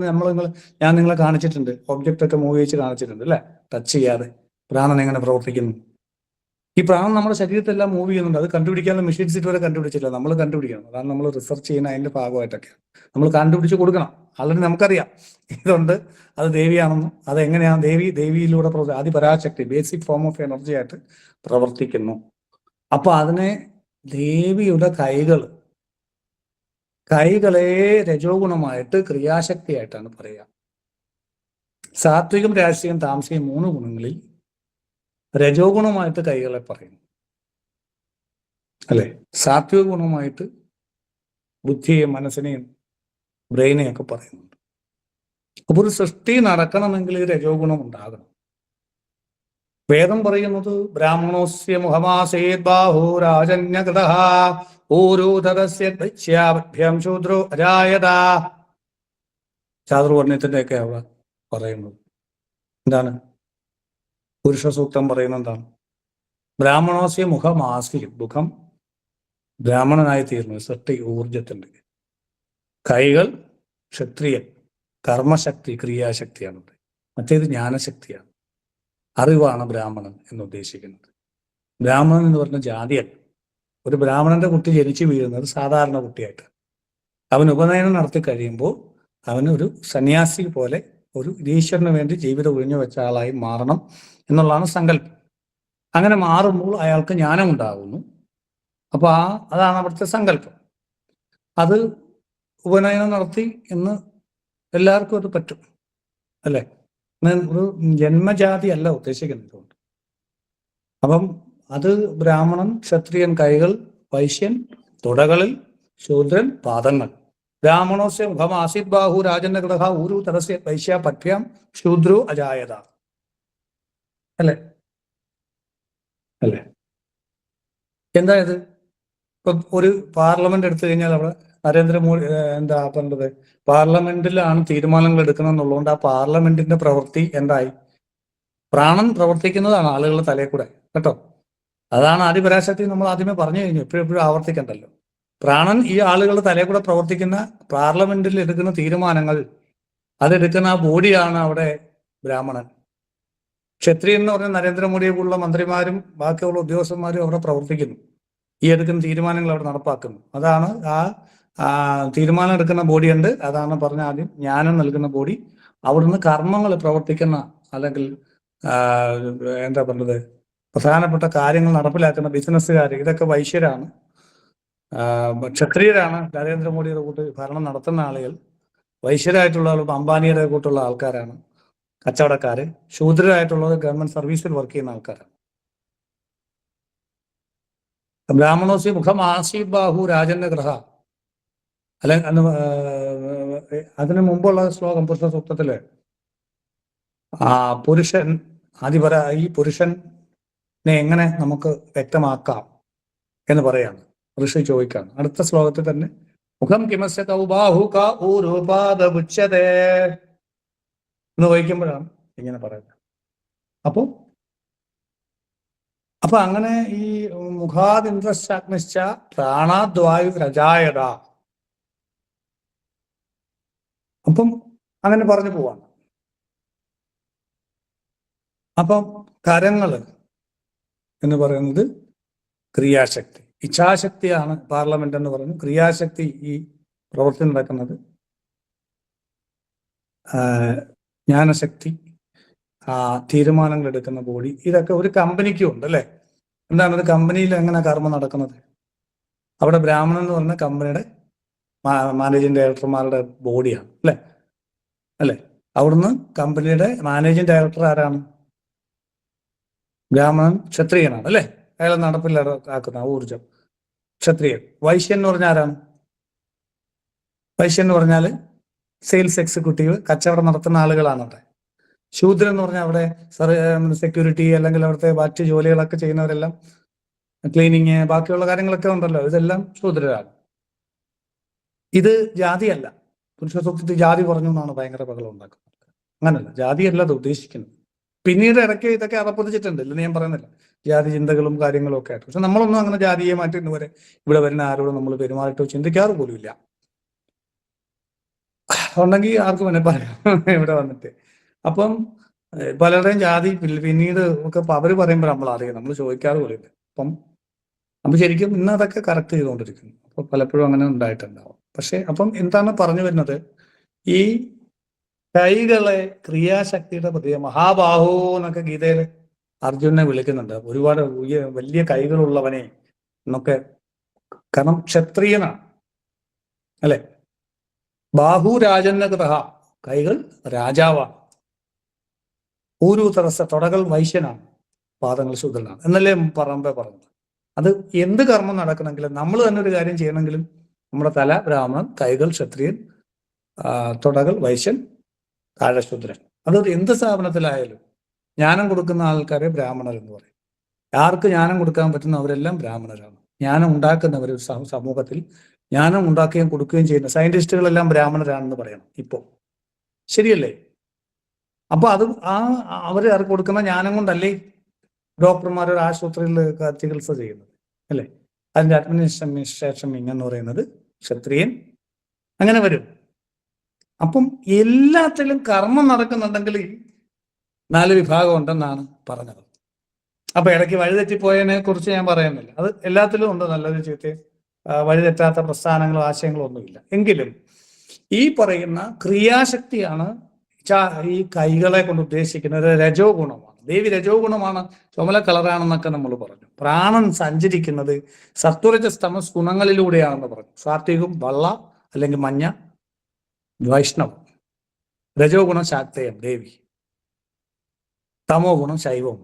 ഞാൻ നിങ്ങളെ കാണിച്ചിട്ടുണ്ട്, ഒബ്ജക്റ്റ് ഒക്കെ മൂവ് ചെയ്ത് കാണിച്ചിട്ടുണ്ട് അല്ലെ, ടച്ച് ചെയ്യാതെ പ്രാണൻ എങ്ങനെ പ്രവർത്തിക്കുന്നു. ഈ പ്രാണൻ നമ്മുടെ ശരീരത്തെല്ലാം മൂവ് ചെയ്യുന്നുണ്ട്. അത് കണ്ടുപിടിക്കാനുള്ള മെഷീൻസ് ഇതുവരെ കണ്ടുപിടിച്ചില്ല. നമ്മൾ കണ്ടുപിടിക്കണം. അതാണ് നമ്മൾ റിസർച്ച് ചെയ്യുന്ന അതിന്റെ ഭാഗമായിട്ടൊക്കെ നമ്മൾ കണ്ടുപിടിച്ച് കൊടുക്കണം. ആൾറെഡി നമുക്കറിയാം ഇതുണ്ട്, അത് ദേവിയാണെന്നും അതെങ്ങനെയാണ് ദേവിയിലൂടെ Adiparashakti basic form of energy ആയിട്ട് പ്രവർത്തിക്കുന്നു. അപ്പൊ അതിനെ ദേവിയുടെ കൈകളെ രജോഗുണമായിട്ട് ക്രിയാശക്തിയായിട്ടാണ് പറയുക. സാത്വികം, രാജസികം, താമസികം 3 ഗുണങ്ങളിൽ രജോ ഗുണമായിട്ട് കൈകളെ പറയുന്നു അല്ലെ. സാത്വിക ഗുണമായിട്ട് ബുദ്ധിയെയും മനസ്സിനെയും ബ്രെയിനെയൊക്കെ പറയുന്നുണ്ട്. അപ്പൊ ഒരു സൃഷ്ടി നടക്കണമെങ്കിൽ രജോ ഗുണം ഉണ്ടാകണം. വേദം പറയുന്നത് ബ്രാഹ്മണോസ്യ മുഖമാസേത് ബാഹോ രാജന്യകൃതഃ ഓരോധരസ്യ ദൈത്യാഭ്യം ശൂദ്രോ അജായത. ചാതുർവർണ്ണയത്തിന്റെ ഒക്കെ അവിടെ പറയുന്നത് എന്താണ്? പുരുഷ സൂക്തം പറയുന്നത് എന്താണ്? ബ്രാഹ്മണോസ്യ മുഖം ബ്രാഹ്മണനായി തീർന്നു, സൃഷ്ടി ഊർജത്തിന്റെ. കൈകൾ ക്ഷത്രിയൻ, കർമ്മശക്തി, ക്രിയാശക്തിയാണ്. മറ്റേത് ജ്ഞാനശക്തിയാണ്, അറിവാണ് ബ്രാഹ്മണൻ എന്ന് ഉദ്ദേശിക്കുന്നത്. ബ്രാഹ്മണൻ എന്ന് പറഞ്ഞ ജാതിയല്ല. ഒരു ബ്രാഹ്മണന്റെ കുട്ടി ജനിച്ചു വീഴുന്നത് സാധാരണ കുട്ടിയായിട്ട്. അവൻ ഉപനയനം നടത്തി കഴിയുമ്പോൾ അവന് ഒരു സന്യാസി പോലെ ഒരു ഈശ്വരന് വേണ്ടി ജീവിതം ഒഴിഞ്ഞു വെച്ച ആളായി മാറണം എന്നുള്ളതാണ് സങ്കല്പം. അങ്ങനെ മാറുമ്പോൾ അയാൾക്ക് ജ്ഞാനം ഉണ്ടാകുന്നു. അപ്പൊ അതാണ് അവിടുത്തെ സങ്കല്പം. അത് ഉപനയനം നടത്തി എന്ന് എല്ലാവർക്കും അത് പറ്റും അല്ലെ. ഒരു ജന്മജാതി അല്ല ഉദ്ദേശിക്കുന്നത്. അപ്പം അത് ബ്രാഹ്മണൻ, ക്ഷത്രിയൻ കൈകൾ, വൈശ്യൻ തുടകളിൽ, ശൂദ്രൻ പാദങ്ങൾ. ബ്രാഹ്മണോസ്യ മുഖം ആസിത് ബാഹു രാജന്റെ കൃതഃ ഊരു തരസ്യ വൈശ്യ പദ്ഭ്യാം ശൂദ്രോ അജായത അല്ലെ. എന്തായത്? ഇപ്പൊ ഒരു പാർലമെന്റ് എടുത്തു കഴിഞ്ഞാൽ അവിടെ നരേന്ദ്രമോദി എന്താ പറഞ്ഞത്, പാർലമെന്റിലാണ് തീരുമാനങ്ങൾ എടുക്കണമെന്നുള്ളതുകൊണ്ട് ആ പാർലമെന്റിന്റെ പ്രവൃത്തി എന്തായി? പ്രാണൻ പ്രവർത്തിക്കുന്നതാണ് ആളുകളുടെ തലയിൽ കൂടെ കേട്ടോ. അതാണ് ആദിപരാശക്തി നമ്മൾ ആദ്യമേ പറഞ്ഞു കഴിഞ്ഞു, എപ്പോഴും ആവർത്തിക്കണ്ടല്ലോ. പ്രാണൻ ഈ ആളുകളുടെ തലയിൽ കൂടെ പ്രവർത്തിക്കുന്ന പാർലമെന്റിൽ എടുക്കുന്ന തീരുമാനങ്ങൾ, അതെടുക്കുന്ന ആ ബോഡിയാണ് അവിടെ ബ്രാഹ്മണൻ. ക്ഷത്രിയൻ എന്ന് പറഞ്ഞ നരേന്ദ്രമോദിയെ പോലുള്ള മന്ത്രിമാരും ബാക്കിയുള്ള ഉദ്യോഗസ്ഥന്മാരും അവിടെ പ്രവർത്തിക്കുന്നു. ഈ എടുക്കുന്ന തീരുമാനങ്ങൾ അവിടെ നടപ്പാക്കുന്നു. അതാണ് ആ തീരുമാനം എടുക്കുന്ന ബോഡി ഉണ്ട്. അതാണ് പറഞ്ഞ ആദ്യം ജ്ഞാനം നൽകുന്ന ബോഡി. അവിടുന്ന് കർമ്മങ്ങൾ പ്രവർത്തിക്കുന്ന അല്ലെങ്കിൽ എന്താ പറയുന്നത് പ്രധാനപ്പെട്ട കാര്യങ്ങൾ നടപ്പിലാക്കുന്ന ബിസിനസ്സുകാർ, ഇതൊക്കെ വൈശ്യരാണ്. ക്ഷത്രിയരാണ് നരേന്ദ്രമോദിയുടെ കൂട്ട് ഭരണം നടത്തുന്ന ആളുകൾ. വൈശ്യരായിട്ടുള്ള അംബാനിയുടെ കൂട്ടുള്ള ആൾക്കാരാണ് കച്ചവടക്കാര്. ശൂദ്രരായിട്ടുള്ളത് ഗവൺമെന്റ് സർവീസിൽ വർക്ക് ചെയ്യുന്ന ആൾക്കാരാണ്. ബ്രാഹ്മണോസി മുഖമാസി ബാഹു രാജന്റെ ഗ്രഹ അല്ലെ. അതിനു മുമ്പുള്ള ശ്ലോകം പുരുഷ സൂക്തത്തില് പുരുഷൻ ആദിപര ഈ പുരുഷനെ എങ്ങനെ നമുക്ക് വ്യക്തമാക്കാം എന്ന് പറയാണ് ഋഷി ചോദിക്കാണ്. അടുത്ത ശ്ലോകത്തിൽ തന്നെ മുഖം കിമസ്യ കൗ ബാഹു കാ ഊരുപാദമുച്യതേ എന്ന് വഹിക്കുമ്പോഴാണ് ഇങ്ങനെ പറയുന്നത്. അപ്പൊ അങ്ങനെ ഈ മുഖാദിന്ദ്രശ്ച പ്രാണാദ്വായു രജായത, അപ്പം അങ്ങനെ പറഞ്ഞു പോവാണ്. അപ്പം കരങ്ങള് എന്ന് പറയുന്നത് ക്രിയാശക്തി, ഇച്ഛാശക്തിയാണ് പാർലമെന്റ് എന്ന് പറയുന്നത്. ക്രിയാശക്തി ഈ പ്രവൃത്തി നടക്കുന്നത്. ജ്ഞാനശക്തി, തീരുമാനങ്ങൾ എടുക്കുന്ന ബോഡി, ഇതൊക്കെ ഒരു കമ്പനിക്കും ഉണ്ട് അല്ലെ. എന്താണ് ഒരു കമ്പനിയിൽ എങ്ങനെ കർമ്മം നടക്കുന്നത്? അവിടെ ബ്രാഹ്മണൻ എന്ന് പറഞ്ഞ കമ്പനിയുടെ മാനേജിംഗ് ഡയറക്ടർമാരുടെ ബോഡിയാണ് അല്ലെ. അവിടുന്ന് കമ്പനിയുടെ മാനേജിംഗ് ഡയറക്ടർ ആരാണ്? ബ്രാഹ്മണൻ ക്ഷത്രിയനാണ് അല്ലെ. അയാളെ നടപ്പിലാക്കുന്ന ഊർജം ക്ഷത്രിയൻ. വൈശ്യൻ എന്ന് പറഞ്ഞാൽ ആരാണ്? വൈശ്യൻ എന്ന് പറഞ്ഞാൽ സെയിൽസ് എക്സിക്യൂട്ടീവ്, കച്ചവടം നടത്തുന്ന ആളുകളാണ് അവിടെ. ശൂദ്രൻ എന്ന് പറഞ്ഞാൽ അവിടെ സെക്യൂരിറ്റി അല്ലെങ്കിൽ അവിടുത്തെ മറ്റ് ജോലികളൊക്കെ ചെയ്യുന്നവരെല്ലാം, ക്ലീനിങ്, ബാക്കിയുള്ള കാര്യങ്ങളൊക്കെ ഉണ്ടല്ലോ, ഇതെല്ലാം ശൂദ്രരാണ്. ഇത് ജാതിയല്ല. പുരുഷ സൂക്തത്തിൽ ജാതി പറഞ്ഞു എന്നാണ് ഭയങ്കര ബഹളം ഉണ്ടാക്കുന്നത്. അങ്ങനല്ല, ജാതിയല്ല അത് ഉദ്ദേശിക്കുന്നത്. പിന്നീട് ഇടയ്ക്ക് ഇതൊക്കെ അറപ്പൊതിച്ചിട്ടുണ്ട്, ഇല്ലെന്ന് ഞാൻ പറയുന്നില്ല, ജാതി ചിന്തകളും കാര്യങ്ങളും ഒക്കെ ആയിട്ട്. പക്ഷെ നമ്മളൊന്നും അങ്ങനെ ജാതിയെ മാറ്റി ഇന്ന് വരെ ഇവിടെ വരുന്ന ആരോടും നമ്മൾ പെരുമാറിയിട്ടോ ചിന്തിക്കാറ് പോലും ഇല്ല. ഉണ്ടെങ്കിൽ ആർക്കും തന്നെ പറയാം ഇവിടെ വന്നിട്ട്. അപ്പം പലരുടെയും ജാതി പിന്നീട് ഒക്കെ അവര് പറയുമ്പോൾ നമ്മൾ അറിയാം, നമ്മൾ ചോദിക്കാറ് പോലും ഇല്ല. അപ്പം ശരിക്കും ഇന്ന് അതൊക്കെ കറക്റ്റ് ചെയ്തുകൊണ്ടിരിക്കുന്നു. അപ്പൊ പലപ്പോഴും അങ്ങനെ ഉണ്ടായിട്ടുണ്ടാവും. പക്ഷെ അപ്പം എന്താണ് പറഞ്ഞു വരുന്നത്? ഈ കൈകളെ ക്രിയാശക്തിയുടെ പ്രതീകം. മഹാബാഹു എന്നൊക്കെ ഗീതയിൽ അർജുനെ വിളിക്കുന്നുണ്ട്. ഒരുപാട് വലിയ കൈകളുള്ളവനെ എന്നൊക്കെ. കാരണം ക്ഷത്രിയനാണ് അല്ലെ. ബാഹു രാജന്റെ ഗ്രഹ, കൈകൾ രാജാവാണ്. ഊരു തറസ, തുടകൾ വൈശ്യനാണ്, പാദങ്ങൾ ശൂദ്രനാണ് എന്നല്ലേ പറഞ്ഞത്. അത് എന്ത് കർമ്മം നടക്കണമെങ്കിലും നമ്മൾ തന്നെ ഒരു കാര്യം ചെയ്യണമെങ്കിലും നമ്മുടെ തല ബ്രാഹ്മണൻ, കൈകൾ ക്ഷത്രിയൻ, തുടകൾ വൈശ്യൻ, താഴെ ശൂദ്രൻ. അത് എന്ത് സ്ഥാപനത്തിലായാലും ജ്ഞാനം കൊടുക്കുന്ന ആൾക്കാരെ ബ്രാഹ്മണർ എന്ന് പറയും. ആർക്ക് ജ്ഞാനം കൊടുക്കാൻ പറ്റുന്ന അവരെല്ലാം ബ്രാഹ്മണരാണ്. ജ്ഞാനം ഉണ്ടാക്കുന്നവർ സമൂഹത്തിൽ ജ്ഞാനം ഉണ്ടാക്കുകയും കൊടുക്കുകയും ചെയ്യുന്ന സയന്റിസ്റ്റുകളെല്ലാം ബ്രാഹ്മണരാണെന്ന് പറയണം ഇപ്പോ. ശരിയല്ലേ? അപ്പൊ അത് അവര് ആർക്ക് കൊടുക്കുന്ന ജ്ഞാനം കൊണ്ടല്ലേ ഡോക്ടർമാർ ഒരു ആശുപത്രിയിൽ ചികിത്സ ചെയ്യുന്നത് അല്ലേ. അതിന്റെ അഡ്മിനിസ്ട്രേഷൻ എന്ന് പറയുന്നത് ക്ഷത്രിയൻ. അങ്ങനെ വരും. അപ്പം എല്ലാത്തിലും കർമ്മം നടക്കുന്നുണ്ടെങ്കിൽ 4 വിഭാഗം ഉണ്ടെന്നാണ് പറഞ്ഞത്. അപ്പൊ ഇടയ്ക്ക് വഴിതെറ്റിപ്പോയതിനെ കുറിച്ച് ഞാൻ പറയുന്നില്ല. അത് എല്ലാത്തിലും ഉണ്ട്, നല്ലത് ചീത്ത വഴിതെറ്റാത്ത പ്രസ്ഥാനങ്ങളോ ആശയങ്ങളോ ഒന്നുമില്ല. എങ്കിലും ഈ പറയുന്ന ക്രിയാശക്തിയാണ് ഈ കൈകളെ കൊണ്ട് ഉദ്ദേശിക്കുന്നത്. രജോ ഗുണമാണ്. ദേവി രജോ ഗുണമാണ്, ചുമല കളറാണെന്നൊക്കെ നമ്മൾ പറഞ്ഞു. പ്രാണൻ സഞ്ചരിക്കുന്നത് സത്വരജസ് തമസ് ഗുണങ്ങളിലൂടെയാണെന്ന് പറഞ്ഞു. സാത്വികം വള്ള അല്ലെങ്കിൽ മഞ്ഞ, വൈഷ്ണവം. രജോ ഗുണം ശാക്തേയം ദേവി, തമോ ഗുണം ശൈവം.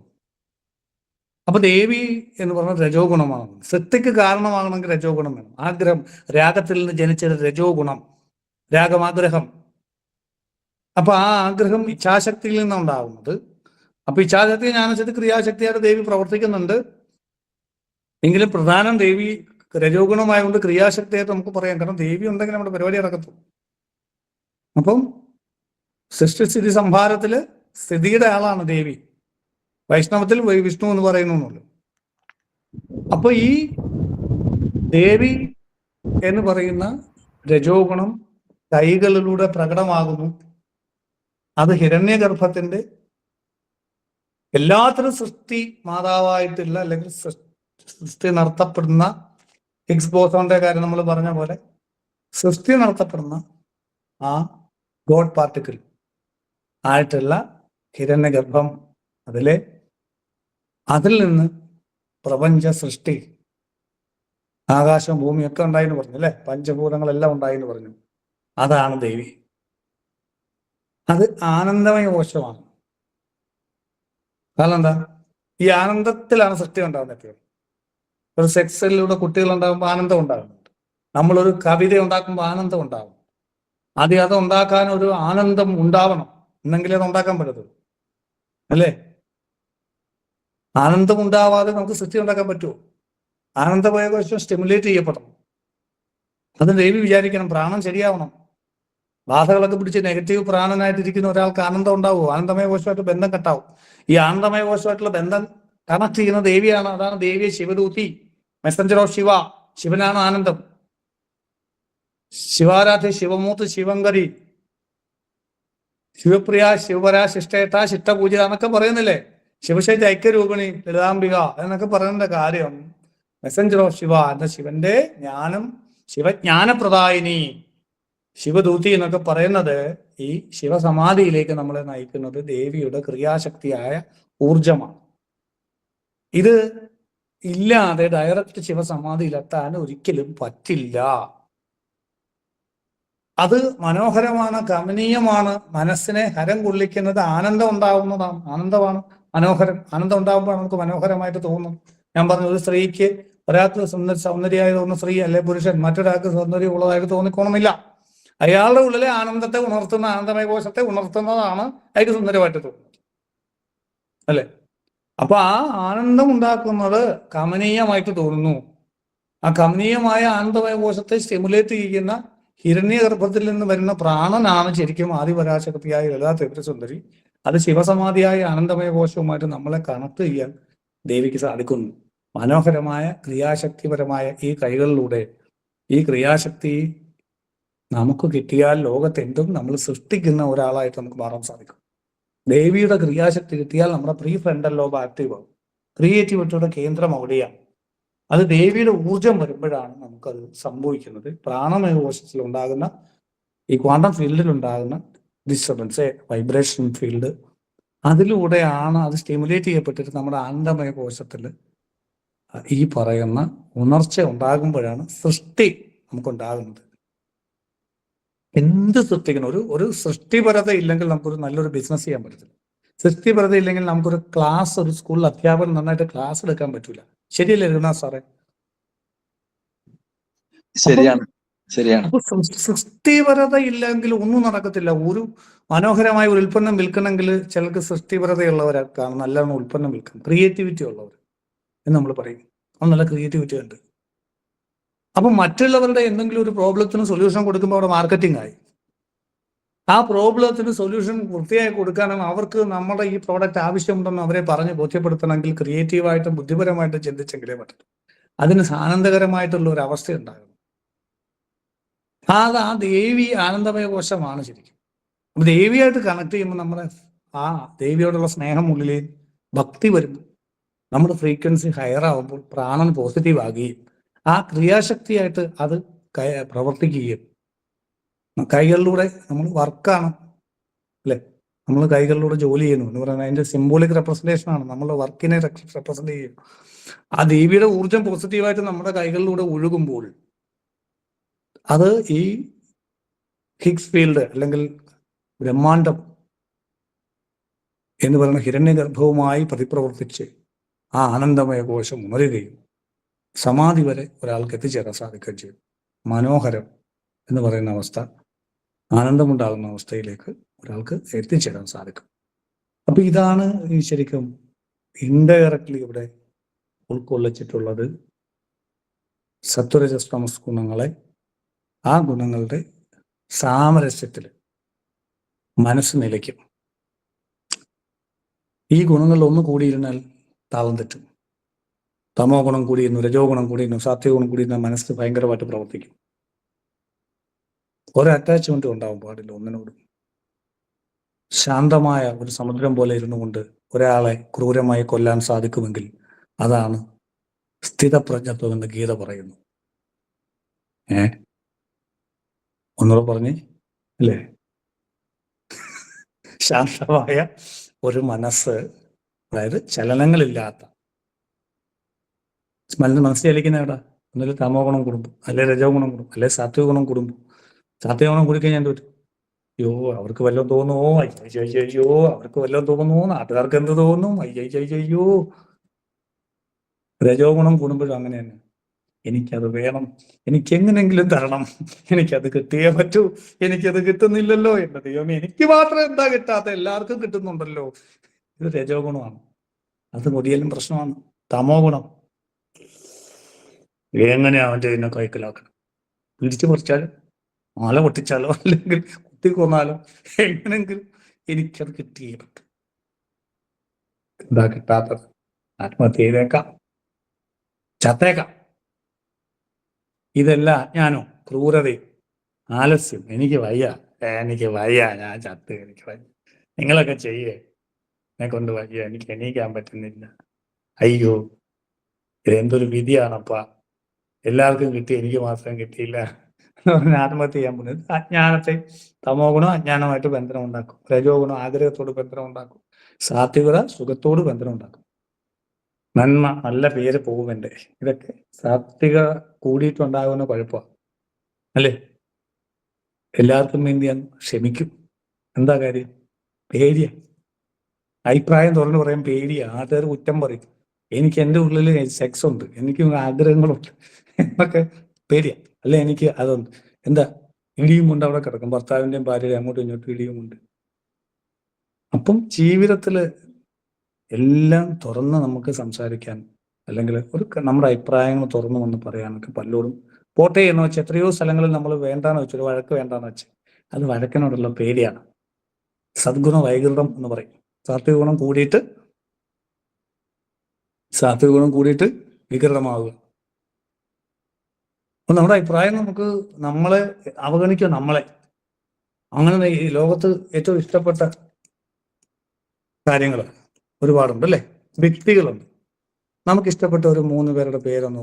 അപ്പൊ ദേവി എന്ന് പറഞ്ഞാൽ രജോ ഗുണമാണ്. സൃഷ്ടിക്ക് കാരണമാകണമെങ്കിൽ രജോ ഗുണം വേണം. ആഗ്രഹം, രാഗത്തിൽ നിന്ന് ജനിച്ചത് രജോ ഗുണം, രാഗമാഗ്രഹം. അപ്പൊ ആ ആഗ്രഹം ഇച്ഛാശക്തിയിൽ നിന്നാണ് ഉണ്ടാകുന്നത്. അപ്പൊ ഇച്ഛാശക്തി, ജ്ഞാനശക്തി, ക്രിയാശക്തിയായിട്ട് ദേവി പ്രവർത്തിക്കുന്നുണ്ട്. എങ്കിലും പ്രധാനം ദേവി രജോ ഗുണമായതുകൊണ്ട് ക്രിയാശക്തിയായിട്ട് നമുക്ക് പറയാം. കാരണം ദേവി ഉണ്ടെങ്കിൽ നമ്മുടെ പരിപാടി നടക്കത്തു. അപ്പം സൃഷ്ടിസ്ഥിതി സംഹാരത്തില് സ്ഥിതിയുടെ ആളാണ് ദേവി. വൈഷ്ണവത്തിൽ വിഷ്ണു എന്ന് പറയുന്നുള്ളൂ. അപ്പൊ ഈ ദേവി എന്ന് പറയുന്ന രജോ ഗുണം കൈകളിലൂടെ പ്രകടമാകുന്നു. അത് ഹിരണ്യഗർഭത്തിന്റെ എല്ലാത്തിനും സൃഷ്ടി മാതാവായിട്ടുള്ള അല്ലെങ്കിൽ സൃഷ്ടി നടത്തപ്പെടുന്ന ഹിഗ്സ് ബോസോന്റെ കാര്യം നമ്മൾ പറഞ്ഞ പോലെ സൃഷ്ടി നടത്തപ്പെടുന്ന ആ ഗോഡ് പാർട്ടിക്കിൾ ആയിട്ടുള്ള ഹിരണ്യഗർഭം, അതിൽ നിന്ന് പ്രപഞ്ച സൃഷ്ടി, ആകാശം ഭൂമിയൊക്കെ ഉണ്ടായിന്ന് പറഞ്ഞു അല്ലെ, പഞ്ചഭൂതങ്ങളെല്ലാം ഉണ്ടായിന്ന് പറഞ്ഞു. അതാണ് ദേവി. അത് ആനന്ദമയ കോശമാണ്. കാരണം എന്താ? ഈ ആനന്ദത്തിലാണ് സൃഷ്ടി ഉണ്ടാകുന്നത്. ഒരു സെക്സിലൂടെ കുട്ടികൾ ഉണ്ടാകുമ്പോൾ ആനന്ദം ഉണ്ടാകുന്നുണ്ട്. നമ്മളൊരു കവിത ഉണ്ടാക്കുമ്പോൾ ആനന്ദം ഉണ്ടാകും. ആദ്യം അത് ഉണ്ടാക്കാൻ ഒരു ആനന്ദം ഉണ്ടാവണം, എന്നെങ്കിലേ അത് ഉണ്ടാക്കാൻ പറ്റത്തുള്ളൂ അല്ലേ? ആനന്ദം ഉണ്ടാവാതെ നമുക്ക് സൃഷ്ടി ഉണ്ടാക്കാൻ പറ്റുമോ? ആനന്ദമയ കോശം സ്റ്റിമുലേറ്റ് ചെയ്യപ്പെടണം. അത് ദേവി വിചാരിക്കണം, പ്രാണൻ ശരിയാവണം. ബാധകളൊക്കെ പിടിച്ച് നെഗറ്റീവ് പ്രാണനായിട്ടിരിക്കുന്ന ഒരാൾക്ക് ആനന്ദം ഉണ്ടാവുമോ? ആനന്ദമയ കോശമായിട്ട് ബന്ധം കെട്ടാവും. ഈ ആനന്ദമയ കോശമായിട്ടുള്ള ബന്ധം കണക്ട് ചെയ്യുന്ന ദേവിയാണ്. അതാണ് ദേവിയെ ശിവദൂതി, മെസ്സഞ്ചർ ഓഫ് ശിവ. ശിവനാണ് ആനന്ദം. ശിവാരാധി, ശിവമൂർത്തി, ശിവങ്കരി, ശിവപ്രിയ, ശിവപരാ, ശിഷ്ടേട്ട, ശിഷ്ടപൂജിത എന്നൊക്കെ പറയുന്നില്ലേ? ശിവശൈത്യ ഐക്യരൂപിണി, ലളിതാംബിക എന്നൊക്കെ പറയുന്ന കാര്യം മെസ്സഞ്ചർ ഓഫ് ശിവ എന്ന ശിവന്റെ ജ്ഞാനം, ശിവജ്ഞാനപ്രദായിനി, ശിവദൂതി എന്നൊക്കെ പറയുന്നത് ഈ ശിവസമാധിയിലേക്ക് നമ്മളെ നയിക്കുന്നത് ദേവിയുടെ ക്രിയാശക്തിയായ ഊർജമാണ്. ഇത് ഇല്ലാതെ ഡയറക്റ്റ് ശിവസമാധിയിലെത്താൻ ഒരിക്കലും പറ്റില്ല. അത് മനോഹരമാണ്, കമനീയമാണ്, മനസ്സിനെ ഹരം കൊള്ളിക്കുന്നത്, ആനന്ദം ഉണ്ടാവുന്നതാണ്. ആനന്ദമാണ് മനോഹരം. ആനന്ദം ഉണ്ടാകുമ്പോൾ നമുക്ക് മനോഹരമായിട്ട് തോന്നും. ഞാൻ പറഞ്ഞു, ഒരു സ്ത്രീക്ക് ഒരാൾക്ക് സൗന്ദര്യമായി തോന്നുന്ന സ്ത്രീ അല്ലെ പുരുഷൻ മറ്റൊരാൾക്ക് സൗന്ദര്യമുള്ളതായിട്ട് തോന്നിക്കോണമെന്നില്ല. അയാളുടെ ഉള്ളിലെ ആനന്ദത്തെ ഉണർത്തുന്ന, ആനന്ദമയ കോശത്തെ ഉണർത്തുന്നതാണ് അയാൾക്ക് സുന്ദരമായിട്ട് തോന്നുന്നത് അല്ലെ? അപ്പൊ ആ ആനന്ദം ഉണ്ടാക്കുന്നത് കമനീയമായിട്ട് തോന്നുന്നു. ആ കമനീയമായ ആനന്ദമയ കോശത്തെ സ്റ്റിമുലേറ്റ് ചെയ്യുന്ന ഹിരണ്യഗർഭത്തിൽ നിന്ന് വരുന്ന പ്രാണനാണ് ശരിക്കും ആദിപരാശക്തിയായ ലളിതാ ത്രിപുരസുന്ദരി. അത് ശിവസമാധിയായ ആനന്ദമയ കോശവുമായിട്ട് നമ്മളെ കണക്ട് ചെയ്യാൻ ദേവിക്ക് സാധിക്കുന്നു. മനോഹരമായ ക്രിയാശക്തിപരമായ ഈ കൈകളിലൂടെ ഈ ക്രിയാശക്തി നമുക്ക് കിട്ടിയാൽ ലോകത്തെന്തും നമ്മൾ സൃഷ്ടിക്കുന്ന ഒരാളായിട്ട് നമുക്ക് മാറാൻ സാധിക്കും. ദേവിയുടെ ക്രിയാശക്തി കിട്ടിയാൽ നമ്മുടെ പ്രീ ഫ്രണ്ടൽ ലോബ് ആക്റ്റീവ് ആകും. ക്രിയേറ്റിവിറ്റിയുടെ കേന്ദ്രം അവിടെയാണ്. അത് ദേവിയുടെ ഊർജം വരുമ്പോഴാണ് നമുക്കത് സംഭവിക്കുന്നത്. പ്രാണമയ കോശത്തിൽ ഉണ്ടാകുന്ന ഈ ക്വാണ്ടം ഫീൽഡിൽ ഉണ്ടാകുന്ന ഡിസ്റ്റർബൻസ്, വൈബ്രേഷൻ ഫീൽഡ്, അതിലൂടെയാണ് അത് സ്റ്റിമുലേറ്റ് ചെയ്യപ്പെട്ടിട്ട് നമ്മുടെ ആനന്ദമയ കോശത്തിൽ ഈ പറയുന്ന ഉണർച്ച ഉണ്ടാകുമ്പോഴാണ് സൃഷ്ടി നമുക്കുണ്ടാകുന്നത്. എന്ത് സൃഷ്ടിക്കണം, ഒരു സൃഷ്ടിപരത ഇല്ലെങ്കിൽ നമുക്കൊരു നല്ലൊരു ബിസിനസ് ചെയ്യാൻ പറ്റത്തില്ല. സൃഷ്ടിപരത ഇല്ലെങ്കിൽ നമുക്കൊരു ക്ലാസ്, ഒരു സ്കൂളിൽ അധ്യാപകൻ നന്നായിട്ട് ക്ലാസ് എടുക്കാൻ പറ്റൂല. ശരിയല്ലേ രഘുനാഥ് സാറേ? ശരിയാണ്, ശരിയാണ്. അപ്പൊ സൃഷ്ടിപരത ഇല്ലെങ്കിൽ ഒന്നും നടക്കത്തില്ല. ഒരു മനോഹരമായ ഒരു ഉൽപ്പന്നം വിൽക്കണമെങ്കിൽ ചിലർക്ക് സൃഷ്ടിപരതയുള്ളവരാണ് നല്ലോണം ഉൽപ്പന്നം വിൽക്കണം, ക്രിയേറ്റിവിറ്റി ഉള്ളവർ എന്ന് നമ്മൾ പറയും. അത് നല്ല ക്രിയേറ്റിവിറ്റി ഉണ്ട്. അപ്പൊ മറ്റുള്ളവരുടെ എന്തെങ്കിലും ഒരു പ്രോബ്ലത്തിന് സൊല്യൂഷൻ കൊടുക്കുമ്പോൾ അവിടെ മാർക്കറ്റിംഗ് ആയി. ആ പ്രോബ്ലത്തിന് സൊല്യൂഷൻ വൃത്തിയായി കൊടുക്കാനും അവർക്ക് നമ്മുടെ ഈ പ്രോഡക്റ്റ് ആവശ്യമുണ്ടെന്ന് അവരെ പറഞ്ഞ് ബോധ്യപ്പെടുത്തണമെങ്കിൽ ക്രിയേറ്റീവായിട്ടും ബുദ്ധിപരമായിട്ടും ചിന്തിച്ചെങ്കിലേ പറ്റും. അതിന് ആനന്ദകരമായിട്ടുള്ള ഒരു അവസ്ഥ ഉണ്ടാകും. അത് ആ ദേവി ആനന്ദമയ കോശമാണ് ശരിക്കും. അപ്പൊ ദേവിയായിട്ട് കണക്ട് ചെയ്യുമ്പോൾ നമ്മുടെ ആ ദേവിയോടുള്ള സ്നേഹം ഉള്ളിൽ ഭക്തി വരുമ്പോൾ നമ്മുടെ ഫ്രീക്വൻസി ഹയർ ആവുമ്പോൾ പ്രാണൻ പോസിറ്റീവ് ആകുകയും ആ ക്രിയാശക്തിയായിട്ട് അത് പ്രവർത്തിക്കുകയും, കൈകളിലൂടെ നമ്മൾ വർക്കാണ് അല്ലെ, നമ്മൾ കൈകളിലൂടെ ജോലി ചെയ്യുന്നു എന്ന് പറയുന്നത് അതിന്റെ സിംബോളിക് റെപ്രസെന്റേഷൻ ആണ്. നമ്മൾ വർക്കിനെ റെപ്രസെന്റ് ചെയ്യും. ആ ദേവിയുടെ ഊർജം പോസിറ്റീവായിട്ട് നമ്മുടെ കൈകളിലൂടെ ഒഴുകുമ്പോൾ അത് ഈ ഹിഗ്സ് ഫീൽഡ് അല്ലെങ്കിൽ ബ്രഹ്മാണ്ടം എന്ന് പറയുന്ന ഹിരണ്യഗർഭവുമായി പ്രതിപ്രവർത്തിച്ച് ആ ആനന്ദമയ കോശം ഉണരുകയും സമാധി വരെ ഒരാൾക്ക് എത്തിച്ചേരാൻ സാധിക്കുകയും ചെയ്യും. മനോഹരം എന്ന് പറയുന്ന അവസ്ഥ, ആനന്ദമുണ്ടാകുന്ന അവസ്ഥയിലേക്ക് ഒരാൾക്ക് എത്തിച്ചേരാൻ സാധിക്കും. അപ്പൊ ഇതാണ് ശരിക്കും ഇൻഡയറക്ട്ലി ഇവിടെ ഉൾക്കൊള്ളിച്ചിട്ടുള്ളത്. സത്വരജസ്തമസ് ഗുണങ്ങളെ ആ ഗുണങ്ങളുടെ സാമരസ്യത്തിൽ മനസ്സ് നിലയ്ക്കും. ഈ ഗുണങ്ങളിൽ ഒന്ന് കൂടിയിരുന്നാൽ താളം തെറ്റും. തമോ ഗുണം കൂടിയിരുന്നു, രജോ ഗുണം കൂടിയിരുന്നു, സാത്വിക ഗുണം കൂടിയിരുന്ന മനസ്സ് ഭയങ്കരമായിട്ട് പ്രവർത്തിക്കും. ഒരു അറ്റാച്ച്മെന്റും ഉണ്ടാവാൻ പാടില്ല ഒന്നിനോടും. ശാന്തമായ ഒരു സമുദ്രം പോലെ ഇരുന്നു കൊണ്ട് ഒരാളെ ക്രൂരമായി കൊല്ലാൻ സാധിക്കുമെങ്കിൽ അതാണ് സ്ഥിതപ്രജ്ഞത്വം എന്ന് ഗീത പറയുന്നു. ഒന്നുകൂടെ പറഞ്ഞേ അല്ലേ? ശാന്തമായ ഒരു മനസ്സ്, അതായത് ചലനങ്ങളില്ലാത്ത മനസ്സ് ചലിക്കുന്ന എവിടെ? ഒന്നുമില്ല തമോ ഗുണം കൂടുമ്പോൾ, അല്ലെ രജോ ഗുണം കൂടും, അല്ലെ സാത്വിക ഗുണം കൂടുമ്പോൾ. സാത്വിക ഗുണം കൂടിക്കഴിഞ്ഞാൽ എന്ത് പറ്റും? അയ്യോ അവർക്ക് വല്ലതും തോന്നുമോ, അയ്യോ അവർക്ക് വല്ലതും തോന്നുമോ, നാട്ടുകാർക്ക് എന്ത് തോന്നും, അയ്യോ. രജോ ഗുണം കൂടുമ്പോഴും അങ്ങനെ തന്നെ. എനിക്കത് വേണം, എനിക്ക് എങ്ങനെങ്കിലും തരണം, എനിക്കത് കിട്ടിയേ പറ്റൂ, എനിക്കത് കിട്ടുന്നില്ലല്ലോ, എന്റെ ദൈവമേ എനിക്ക് മാത്രം എന്താ കിട്ടാത്ത, എല്ലാവർക്കും കിട്ടുന്നുണ്ടല്ലോ. ഇത് രജോ ഗുണമാണ്. അത് മുടിയലും പ്രശ്നമാണ്. തമോ ഗുണം എങ്ങനെയാ അവൻ്റെ ഇതിനെ കൈക്കലാക്കണം? പിടിച്ചു പറിച്ചാലും, മാല പൊട്ടിച്ചാലോ, അല്ലെങ്കിൽ കുത്തി കൊന്നാലോ, എങ്ങനെങ്കിലും എനിക്കത് കിട്ടിയേ പറ്റും. എന്താ കിട്ടാത്തത്? ആത്മഹത്യ ചെയ്തേക്കാം, ചത്തേക്കാം. ഇതെല്ലാം അജ്ഞാനോ, ക്രൂരതയും, ആലസ്യം. എനിക്ക് വയ്യ, ഞാൻ ചത്ത്, എനിക്ക് വയ്യ, നിങ്ങളൊക്കെ ചെയ്യേ, എന്നെ കൊണ്ട് വയ്യ, എനിക്ക് എണീക്കാൻ പറ്റുന്നില്ല, അയ്യോ ഇതെന്തൊരു വിധിയാണപ്പാ, എല്ലാവർക്കും കിട്ടി എനിക്ക് മാത്രം കിട്ടിയില്ല എന്ന് പറഞ്ഞ് ആത്മഹത്യ ചെയ്യാൻ പോകുന്നത് അജ്ഞാനത്തെ, തമോ ഗുണം അജ്ഞാനമായിട്ട് ബന്ധനം ഉണ്ടാക്കും, രജോ ഗുണം ആഗ്രഹത്തോട് ബന്ധനം ഉണ്ടാക്കും, സാത്വികത സുഖത്തോട് ബന്ധനം ഉണ്ടാക്കും, നന്മ നല്ല പേര് പോകുമെൻ്റെ. ഇതൊക്കെ സാത്വിക കൂടിയിട്ടുണ്ടാകുന്ന കുഴപ്പമാണ്, അല്ലേ? എല്ലാവർക്കും വേണ്ടി ഞാൻ ക്ഷമിക്കും. എന്താ കാര്യം? പേടിയാ. അഭിപ്രായം തുറന്നു പറയാൻ പേടിയാ. ആൾക്കാർ കുറ്റം പറയും. എനിക്ക് എൻ്റെ ഉള്ളിൽ സെക്സ് ഉണ്ട്, എനിക്ക് ആഗ്രഹങ്ങളുണ്ട് എന്നൊക്കെ പേടിയാ. അല്ലെ എനിക്ക് അതുണ്ട്. എന്താ ഇടിയും കൊണ്ട് അവിടെ കിടക്കും, ഭർത്താവിൻ്റെയും ഭാര്യയുടെയും അങ്ങോട്ടും ഇങ്ങോട്ടും ഇടിയും കൊണ്ട്. അപ്പം ജീവിതത്തിൽ എല്ലാം തുറന്ന് നമുക്ക് സംസാരിക്കാൻ, അല്ലെങ്കിൽ നമ്മുടെ അഭിപ്രായങ്ങൾ തുറന്നു വന്ന് പറയാനൊക്കെ പലരോടും പോട്ടെ എന്ന് വെച്ച് എത്രയോ സ്ഥലങ്ങളിൽ നമ്മൾ വേണ്ടാന്ന് വെച്ചു, ഒരു വഴക്ക് വേണ്ടാന്ന് വെച്ച്, അത് വഴക്കിനോടുള്ള പേടിയാണ്. സദ്ഗുണ വൈകൃതം എന്ന് പറയും. സാത്വിക ഗുണം കൂടിയിട്ട് വികൃതമാവുക. അപ്പൊ നമ്മുടെ അഭിപ്രായം നമ്മളെ അവഗണിക്കുക. അങ്ങനെ ഈ ലോകത്ത് ഏറ്റവും ഇഷ്ടപ്പെട്ട കാര്യങ്ങൾ ഒരുപാടുണ്ട്, അല്ലേ? വ്യക്തികളുണ്ട്. നമുക്ക് ഇഷ്ടപ്പെട്ട ഒരു 3 പേരുടെ പേരൊന്ന്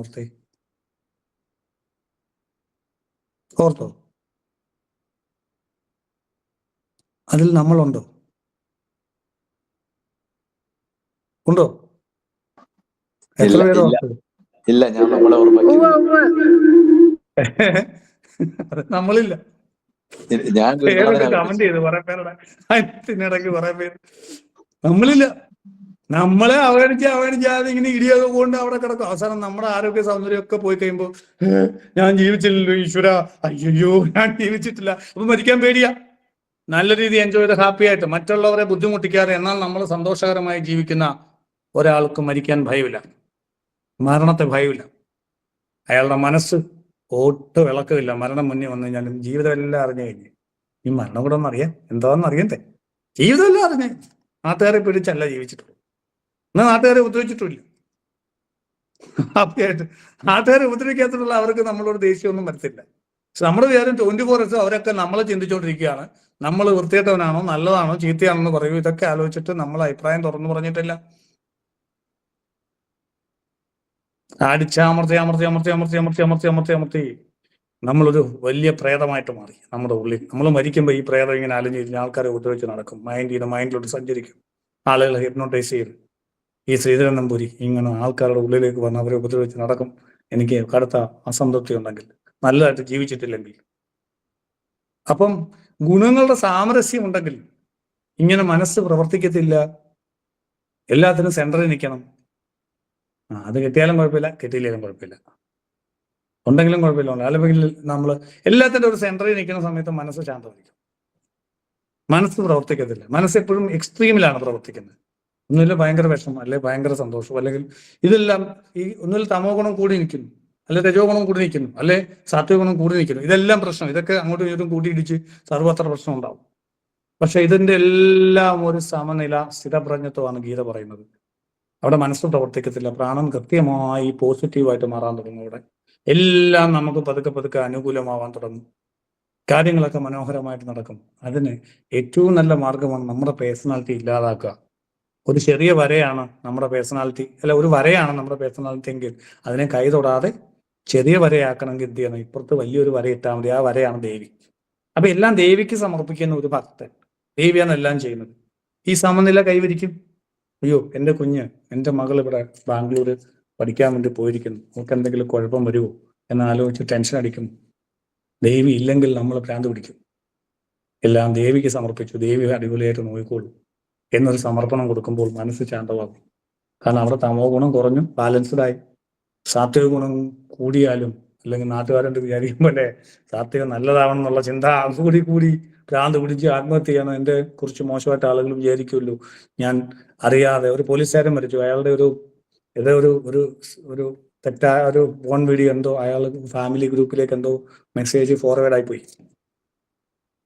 ഓർത്തോ? അതിൽ നമ്മളുണ്ടോ? എത്ര പേര് ഓർത്തത്? ഇല്ല, ഞാൻ നമ്മളെ ഓർമ്മിക്കുന്നു. നമ്മളില്ല. ഞാൻ കമന്റ് ചെയ്തു കുറെ പേരുടെ അതിനിടയ്ക്ക് കുറെ പേര് നമ്മളില്ല. നമ്മളെ അവഗണിച്ചാൽ ഇങ്ങനെ ഇടിയൊക്കെ കൊണ്ട് അവിടെ കിടക്കും. അവസാനം നമ്മുടെ ആരോഗ്യ സൗന്ദര്യം ഒക്കെ പോയി കഴിയുമ്പോൾ ഞാൻ ജീവിച്ചില്ലല്ലോ ഈശ്വര, അയ്യോ ഞാൻ ജീവിച്ചിട്ടില്ല. അപ്പൊ മരിക്കാൻ പേടിയാ. നല്ല രീതിയിൽ എൻജോയ് ചെയ്ത് ഹാപ്പി ആയിട്ട് മറ്റുള്ളവരെ ബുദ്ധിമുട്ടിക്കാതെ എന്നാൽ നമ്മൾ സന്തോഷകരമായി ജീവിക്കുന്ന ഒരാൾക്ക് മരിക്കാൻ ഭയമില്ല, മരണത്തെ ഭയമില്ല. അയാളുടെ മനസ്സ് ഒട്ട് വിളക്കമില്ല. മരണം മുന്നിൽ വന്നു കഴിഞ്ഞാലും ജീവിതം എല്ലാം അറിഞ്ഞു കഴിഞ്ഞ് ഈ മരണം കൂടെ ഒന്ന് അറിയാം, എന്താണെന്ന് അറിയണ്ടേ? ജീവിതം എല്ലാം അറിഞ്ഞ് നാട്ടുകാരെ പിടിച്ചല്ല ജീവിച്ചിട്ടുള്ളൂ. എന്നാൽ നാട്ടുകാരെ ഉപദ്രവിച്ചിട്ടില്ല. ഹാപ്പിയായിട്ട് നാട്ടുകാരെ ഉപദ്രവിക്കാത്തിട്ടുള്ള അവർക്ക് നമ്മളോട് ദേഷ്യമൊന്നും വരത്തില്ല. പക്ഷെ നമ്മുടെ വിചാരം 24 hours അവരൊക്കെ നമ്മളെ ചിന്തിച്ചുകൊണ്ടിരിക്കുകയാണ്. നമ്മൾ വൃത്തികെട്ടവനാണോ നല്ലതാണോ ചീത്തയാണെന്ന് പറയൂ. ഇതൊക്കെ ആലോചിച്ചിട്ട് നമ്മൾ അഭിപ്രായം തുറന്നു പറഞ്ഞിട്ടില്ല. അടിച്ചമർത്തി നമ്മളൊരു വലിയ പ്രേതമായിട്ട് മാറി നമ്മുടെ ഉള്ളിൽ. നമ്മൾ മരിക്കുമ്പോൾ ഈ പ്രേതം ഇങ്ങനെ അലഞ്ഞു തിരിഞ്ഞ് ആൾക്കാരെ ഉപദ്രവിച്ച് നടക്കും. മൈൻഡിലോട്ട് സഞ്ചരിക്കും. ആളുകളെ ഹിപ്നോട്ടൈസ് ചെയ്ത് ഈ ശ്രീധരൻ നമ്പൂരി ഇങ്ങനെ ആൾക്കാരുടെ ഉള്ളിലേക്ക് വന്ന് അവരെ ഉപദ്രവിച്ച് നടക്കും. എനിക്ക് കടുത്ത അസംതൃപ്തി ഉണ്ടെങ്കിൽ, നല്ലതായിട്ട് ജീവിച്ചിട്ടില്ലെങ്കിൽ. അപ്പം ഗുണങ്ങളുടെ സാമരസ്യം ഉണ്ടെങ്കിൽ ഇങ്ങനെ മനസ്സ് പ്രവർത്തിക്കത്തില്ല. എല്ലാത്തിനും സെന്ററിൽ നിൽക്കണം. അത് കിട്ടിയാലും കുഴപ്പമില്ല, കിട്ടിയില്ലെങ്കിലും കുഴപ്പമില്ല, ഉണ്ടെങ്കിലും കുഴപ്പമില്ല. അല്ലെങ്കിൽ നമ്മൾ എല്ലാത്തിൻ്റെ ഒരു സെന്ററിൽ നിൽക്കുന്ന സമയത്ത് മനസ്സ് ശാന്തമായിരിക്കും. മനസ്സ് പ്രവർത്തിക്കത്തില്ല. മനസ്സ് എപ്പോഴും എക്സ്ട്രീമിലാണ് പ്രവർത്തിക്കുന്നത്. ഒന്നുമില്ല ഭയങ്കര വിഷമം, അല്ലെങ്കിൽ ഭയങ്കര സന്തോഷം, അല്ലെങ്കിൽ ഇതെല്ലാം ഈ ഒന്നുമില്ല തമോ ഗുണം കൂടി നിൽക്കുന്നു, അല്ലെ രജോ ഗുണം കൂടി നിൽക്കുന്നു, അല്ലെ സാത്വിക ഗുണം കൂടി നിൽക്കുന്നു. ഇതെല്ലാം പ്രശ്നം. ഇതൊക്കെ അങ്ങോട്ടും ഇങ്ങോട്ടും കൂട്ടിയിടിച്ച് സർവത്ര പ്രശ്നം ഉണ്ടാവും. പക്ഷെ ഇതിന്റെ എല്ലാം ഒരു സമനില, സ്ഥിതപ്രജ്ഞത്വമാണ് ഗീത പറയുന്നത്. അവിടെ മനസ്സ് പ്രവർത്തിക്കത്തില്ല. പ്രാണൻ കൃത്യമായി പോസിറ്റീവായിട്ട് മാറാൻ തുടങ്ങും. അവിടെ എല്ലാം നമുക്ക് പതുക്കെ അനുകൂലമാവാൻ തുടങ്ങും. കാര്യങ്ങളൊക്കെ മനോഹരമായിട്ട് നടക്കും. അതിന് ഏറ്റവും നല്ല മാർഗമാണ് നമ്മുടെ പേഴ്സണാലിറ്റി ഇല്ലാതാക്കുക. ഒരു ചെറിയ വരയാണ് നമ്മുടെ പേഴ്സണാലിറ്റി, അല്ല ഒരു വരയാണ് നമ്മുടെ പേഴ്സണാലിറ്റി എങ്കിൽ അതിനെ കൈ തൊടാതെ ചെറിയ വരയാക്കണമെങ്കിൽ എന്ത് ചെയ്യണം? ഇപ്പുറത്ത് വലിയൊരു വര ഇട്ടാൽ മതി. ആ വരയാണ് ദേവി. അപ്പൊ എല്ലാം ദേവിക്ക് സമർപ്പിക്കുന്ന ഒരു ഭക്തൻ, ദേവിയാണ് എല്ലാം ചെയ്യുന്നത്. ഈ സമനില കൈവരിക്കും. അയ്യോ, എൻ്റെ കുഞ്ഞ്, എൻ്റെ മകൾ ഇവിടെ ബാംഗ്ലൂർ പഠിക്കാൻ വേണ്ടി പോയിരിക്കുന്നു, നമുക്ക് എന്തെങ്കിലും കുഴപ്പം വരുമോ എന്നാലോചിച്ച് ടെൻഷൻ അടിക്കും. ദേവി ഇല്ലെങ്കിൽ നമ്മൾ ഭ്രാന്ത് പിടിക്കും. എല്ലാം ദേവിക്ക് സമർപ്പിച്ചു, ദേവി അടിപൊളിയായിട്ട് നോക്കിക്കോളൂ എന്നൊരു സമർപ്പണം കൊടുക്കുമ്പോൾ മനസ്സ് ശാന്തമാകും. കാരണം അവിടെ തമോ ഗുണം കുറഞ്ഞു, ബാലൻസ്ഡായി. സാത്വിക ഗുണം കൂടിയാലും അല്ലെങ്കിൽ നാട്ടുകാരെന്ത് വിചാരിക്കുമ്പോൾ സാത്വികം നല്ലതാവണം എന്നുള്ള ചിന്ത കൂടി ഭ്രാന്ത് പിടിച്ച് ആത്മഹത്യ ചെയ്യണം. എൻ്റെ കുറിച്ച് മോശമായിട്ട് ആളുകൾ വിചാരിക്കുമല്ലോ. ഞാൻ അറിയാതെ ഒരു പോലീസുകാരൻ മരിച്ചു, അയാളുടെ ഒരു തെറ്റായ ഒരു ഫോൺ വീഡിയോ എന്തോ അയാൾ ഫാമിലി ഗ്രൂപ്പിലേക്ക് എന്തോ മെസ്സേജ് ഫോർവേഡ് ആയി പോയി.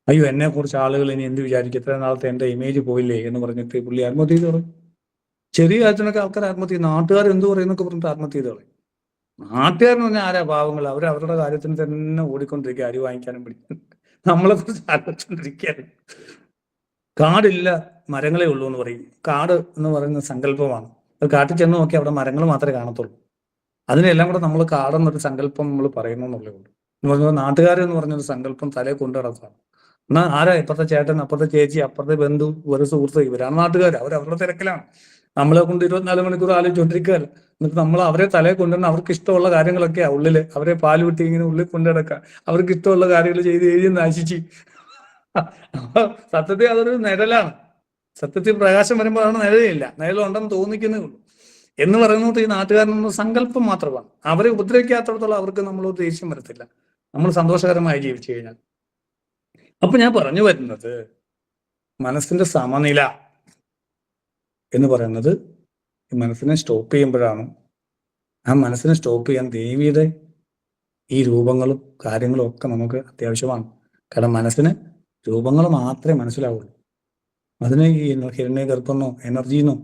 അയ്യോ, എന്നെ കുറിച്ച് ആളുകൾ ഇനി എന്ത് വിചാരിക്കും, ഇത്ര നാളത്തെ എൻ്റെ ഇമേജ് പോയില്ലേ എന്ന് പറഞ്ഞിട്ട് പുള്ളി ആത്മഹത്യ ചെയ്ത് കളയും. ചെറിയ കാര്യത്തിനൊക്കെ ആൾക്കാർ ആത്മഹത്യ ചെയ്യും. നാട്ടുകാർ എന്ത് പറയുന്നൊക്കെ പറഞ്ഞിട്ട് ആത്മഹത്യ ചെയ്ത് കളയും. നാട്ടുകാരെന്ന് പറഞ്ഞാൽ ആരാ? പാവങ്ങൾ. അവരുടെ കാര്യത്തിന് തന്നെ ഓടിക്കൊണ്ടിരിക്കുക, അരി വാങ്ങിക്കാനും പിടിക്കും. നമ്മളെ കുറിച്ച് ആലോചിച്ചുകൊണ്ടിരിക്കുകയാണ്. കാടില്ല, മരങ്ങളെ ഉള്ളൂ എന്ന് പറയും. കാട് എന്ന് പറയുന്ന സങ്കല്പമാണ്. അത് കാട്ടിൽ ചെന്ന് നോക്കി അവിടെ മരങ്ങൾ മാത്രമേ കാണത്തുള്ളൂ. അതിനെല്ലാം കൂടെ നമ്മൾ കാടെന്നൊരു സങ്കല്പം നമ്മൾ പറയുന്നു എന്നുള്ളേ ഉള്ളൂ. എന്ന് പറഞ്ഞാൽ നാട്ടുകാരെന്ന് പറഞ്ഞൊരു സങ്കല്പം തലേ കൊണ്ടു നടക്കുകയാണ്. എന്നാൽ ആരാ? ഇപ്പുറത്തെ ചേട്ടൻ, അപ്പുറത്തെ ചേച്ചി, അപ്പുറത്തെ ബന്ധു, ഒരു സുഹൃത്ത്, ഇവരാണ് നാട്ടുകാർ. അവരവരുടെ തിരക്കിലാണ്. നമ്മളെ കൊണ്ട് 24 മണിക്കൂർ ആലോചിച്ചുകൊണ്ടിരിക്കുകയല്ല. എന്നിട്ട് നമ്മൾ അവരെ തലയെ കൊണ്ടുവന്ന് അവർക്ക് ഇഷ്ടമുള്ള കാര്യങ്ങളൊക്കെയാ ഉള്ളില്, അവരെ പാല് വിട്ടി ഇങ്ങനെ ഉള്ളിൽ കൊണ്ടുനടക്കുക, അവർക്ക് ഇഷ്ടമുള്ള കാര്യങ്ങൾ ചെയ്ത് എഴുതി നാശിച്ച്. സത്യത്തിൽ അതൊരു നിഴലാണ്. സത്യത്തിൽ പ്രകാശം വരുമ്പോഴാണ് നിഴലില്ല, നിഴലുണ്ടെന്ന് തോന്നിക്കുന്നേ ഉള്ളൂ. എന്ന് പറയുന്നത് ഈ നാട്ടുകാരനൊന്നും സങ്കല്പം മാത്രമാണ്. അവരെ ഉപദ്രവിക്കാത്തടത്തോളം അവർക്ക് നമ്മളൊരു ദേഷ്യം വരത്തില്ല, നമ്മൾ സന്തോഷകരമായി ജീവിച്ചു കഴിഞ്ഞാൽ. അപ്പൊ ഞാൻ പറഞ്ഞു വരുന്നത്, മനസ്സിന്റെ സമനില എന്ന് പറയുന്നത് ഈ മനസ്സിനെ സ്റ്റോപ്പ് ചെയ്യുമ്പോഴാണ്. ആ മനസ്സിനെ സ്റ്റോപ്പ് ചെയ്യാൻ ദേവിയുടെ ഈ രൂപങ്ങളും കാര്യങ്ങളും ഒക്കെ നമുക്ക് അത്യാവശ്യമാണ്. കാരണം മനസ്സിന് രൂപങ്ങൾ മാത്രമേ മനസ്സിലാവുള്ളൂ. അതിന് ഈ ഹിരണ്യഗർഭമെന്നോ എനർജിന്നോ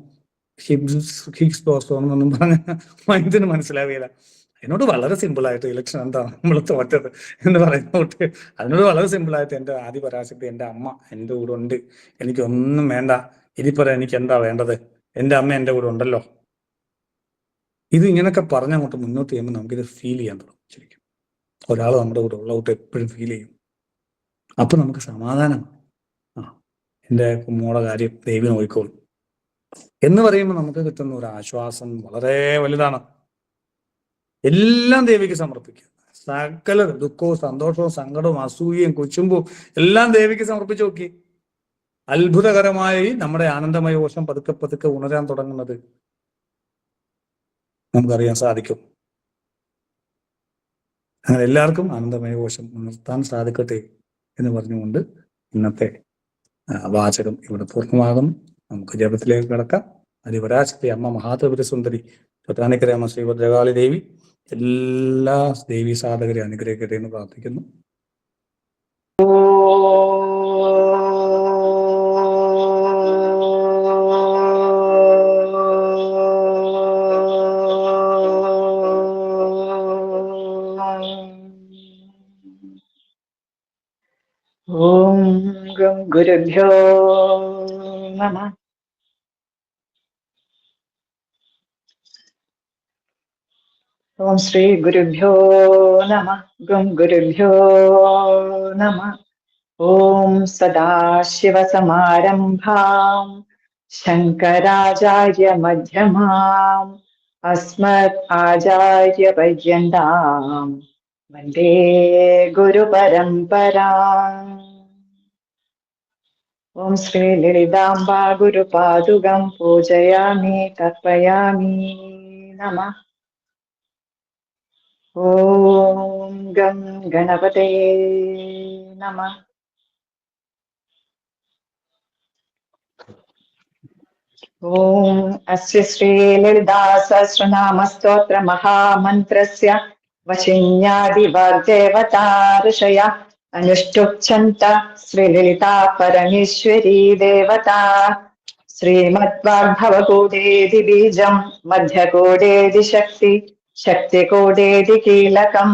ഹിഗ്സ് ബോസോൺ എന്നൊന്നും പറഞ്ഞ മൈൻഡിന് മനസ്സിലാവില്ല. അതിനോട് വളരെ സിമ്പിളായിട്ട് ഇലക്ഷൻ എന്താണ് നമ്മൾ തോറ്റത് എന്ന് പറയുന്നോട്ട് അതിനോട് വളരെ സിമ്പിളായിട്ട് എൻ്റെ ആദി പരാശക്തി, എൻ്റെ അമ്മ എൻ്റെ കൂടെ ഉണ്ട്, എനിക്കൊന്നും വേണ്ട, ഇതിപ്പറ എനിക്ക് എന്താ വേണ്ടത്, എൻ്റെ അമ്മ എൻ്റെ കൂടെ ഉണ്ടല്ലോ. ഇത് ഇങ്ങനെയൊക്കെ പറഞ്ഞങ്ങോട്ട് മുന്നോട്ട് ചെയ്യുമ്പോൾ നമുക്കിത് ഫീൽ ചെയ്യാൻ തുടങ്ങും. ശരിക്കും ഒരാൾ നമ്മുടെ കൂടെ ഉള്ളവട്ട് എപ്പോഴും ഫീൽ ചെയ്യും. അപ്പൊ നമുക്ക് സമാധാനമാണ്. എൻ്റെ കുമ്മോടെ കാര്യം ദേവി നോക്കിക്കോളും എന്ന് പറയുമ്പോൾ നമുക്ക് കിട്ടുന്ന ഒരു ആശ്വാസം വളരെ വലുതാണ്. എല്ലാം ദേവിക്ക് സമർപ്പിക്കുക. സകല ദുഃഖവും സന്തോഷവും സങ്കടവും അസൂയയും കുശുമ്പും എല്ലാം ദേവിക്ക് സമർപ്പിച്ചു നോക്കി. അത്ഭുതകരമായി നമ്മുടെ ആനന്ദമയ കോശം പതുക്കെ പതുക്കെ ഉണരാൻ തുടങ്ങുന്നത് നമുക്കറിയാൻ സാധിക്കും. അങ്ങനെ എല്ലാവർക്കും ആനന്ദമയ കോശം ഉണർത്താൻ സാധിക്കട്ടെ എന്ന് പറഞ്ഞുകൊണ്ട് ഇന്നത്തെ വാചകം ഇവിടെ പൂർണ്ണമാകും. നമുക്ക് ജപത്തിലേക്ക് കിടക്കാം. അതിപരാശക്തി അമ്മ മഹാത്രിപുര സുന്ദരി ചോറ്റാനിക്കര അമ്മ ശ്രീഭദ്രകാളി ദേവി എല്ലാ ദേവീ സാധകരെ അനുഗ്രഹിക്കട്ടെ എന്ന് പ്രാർത്ഥിക്കുന്നു. ഓം ഗം ഗുരുഭ്യോ നമഃ. ഓം ശ്രീ ഗുരുഭ്യോ നമഃ. ഗം ഗുരുഭ്യോ നമഃ. ഓം സദാശിവസമാരംഭാം ശങ്കരാചാര്യ മധ്യമാം അസ്മദ് ആചാര്യ പര്യന്താം വന്ദേ ഗുരുപരമ്പരാം. ഓം ശ്രീ ലളിതാംബാ ഗുരുപാദുകം പൂജയാമി തർപ്പയാമി നമഃ. ഓം ഗം ഗണപതയേ നമഃ. ഓം അസ്യ ശ്രീ ലളിതാ സഹസ്രനാമ സ്തോത്ര മഹാമന്ത്രസ്യ വശിന്യാദിവാഗ്ദേവതാ ഋഷയ അനുഷ്ഠുച്ഛന്ത ശ്രീലളിതാ പരമേശ്വരീ ദേവതാ. ശ്രീമദ്വാഗ്ഭവകൂടേതി ബീജം മധ്യകൂടേതി ശക്തി ശക്തികൂടേതി കീലകം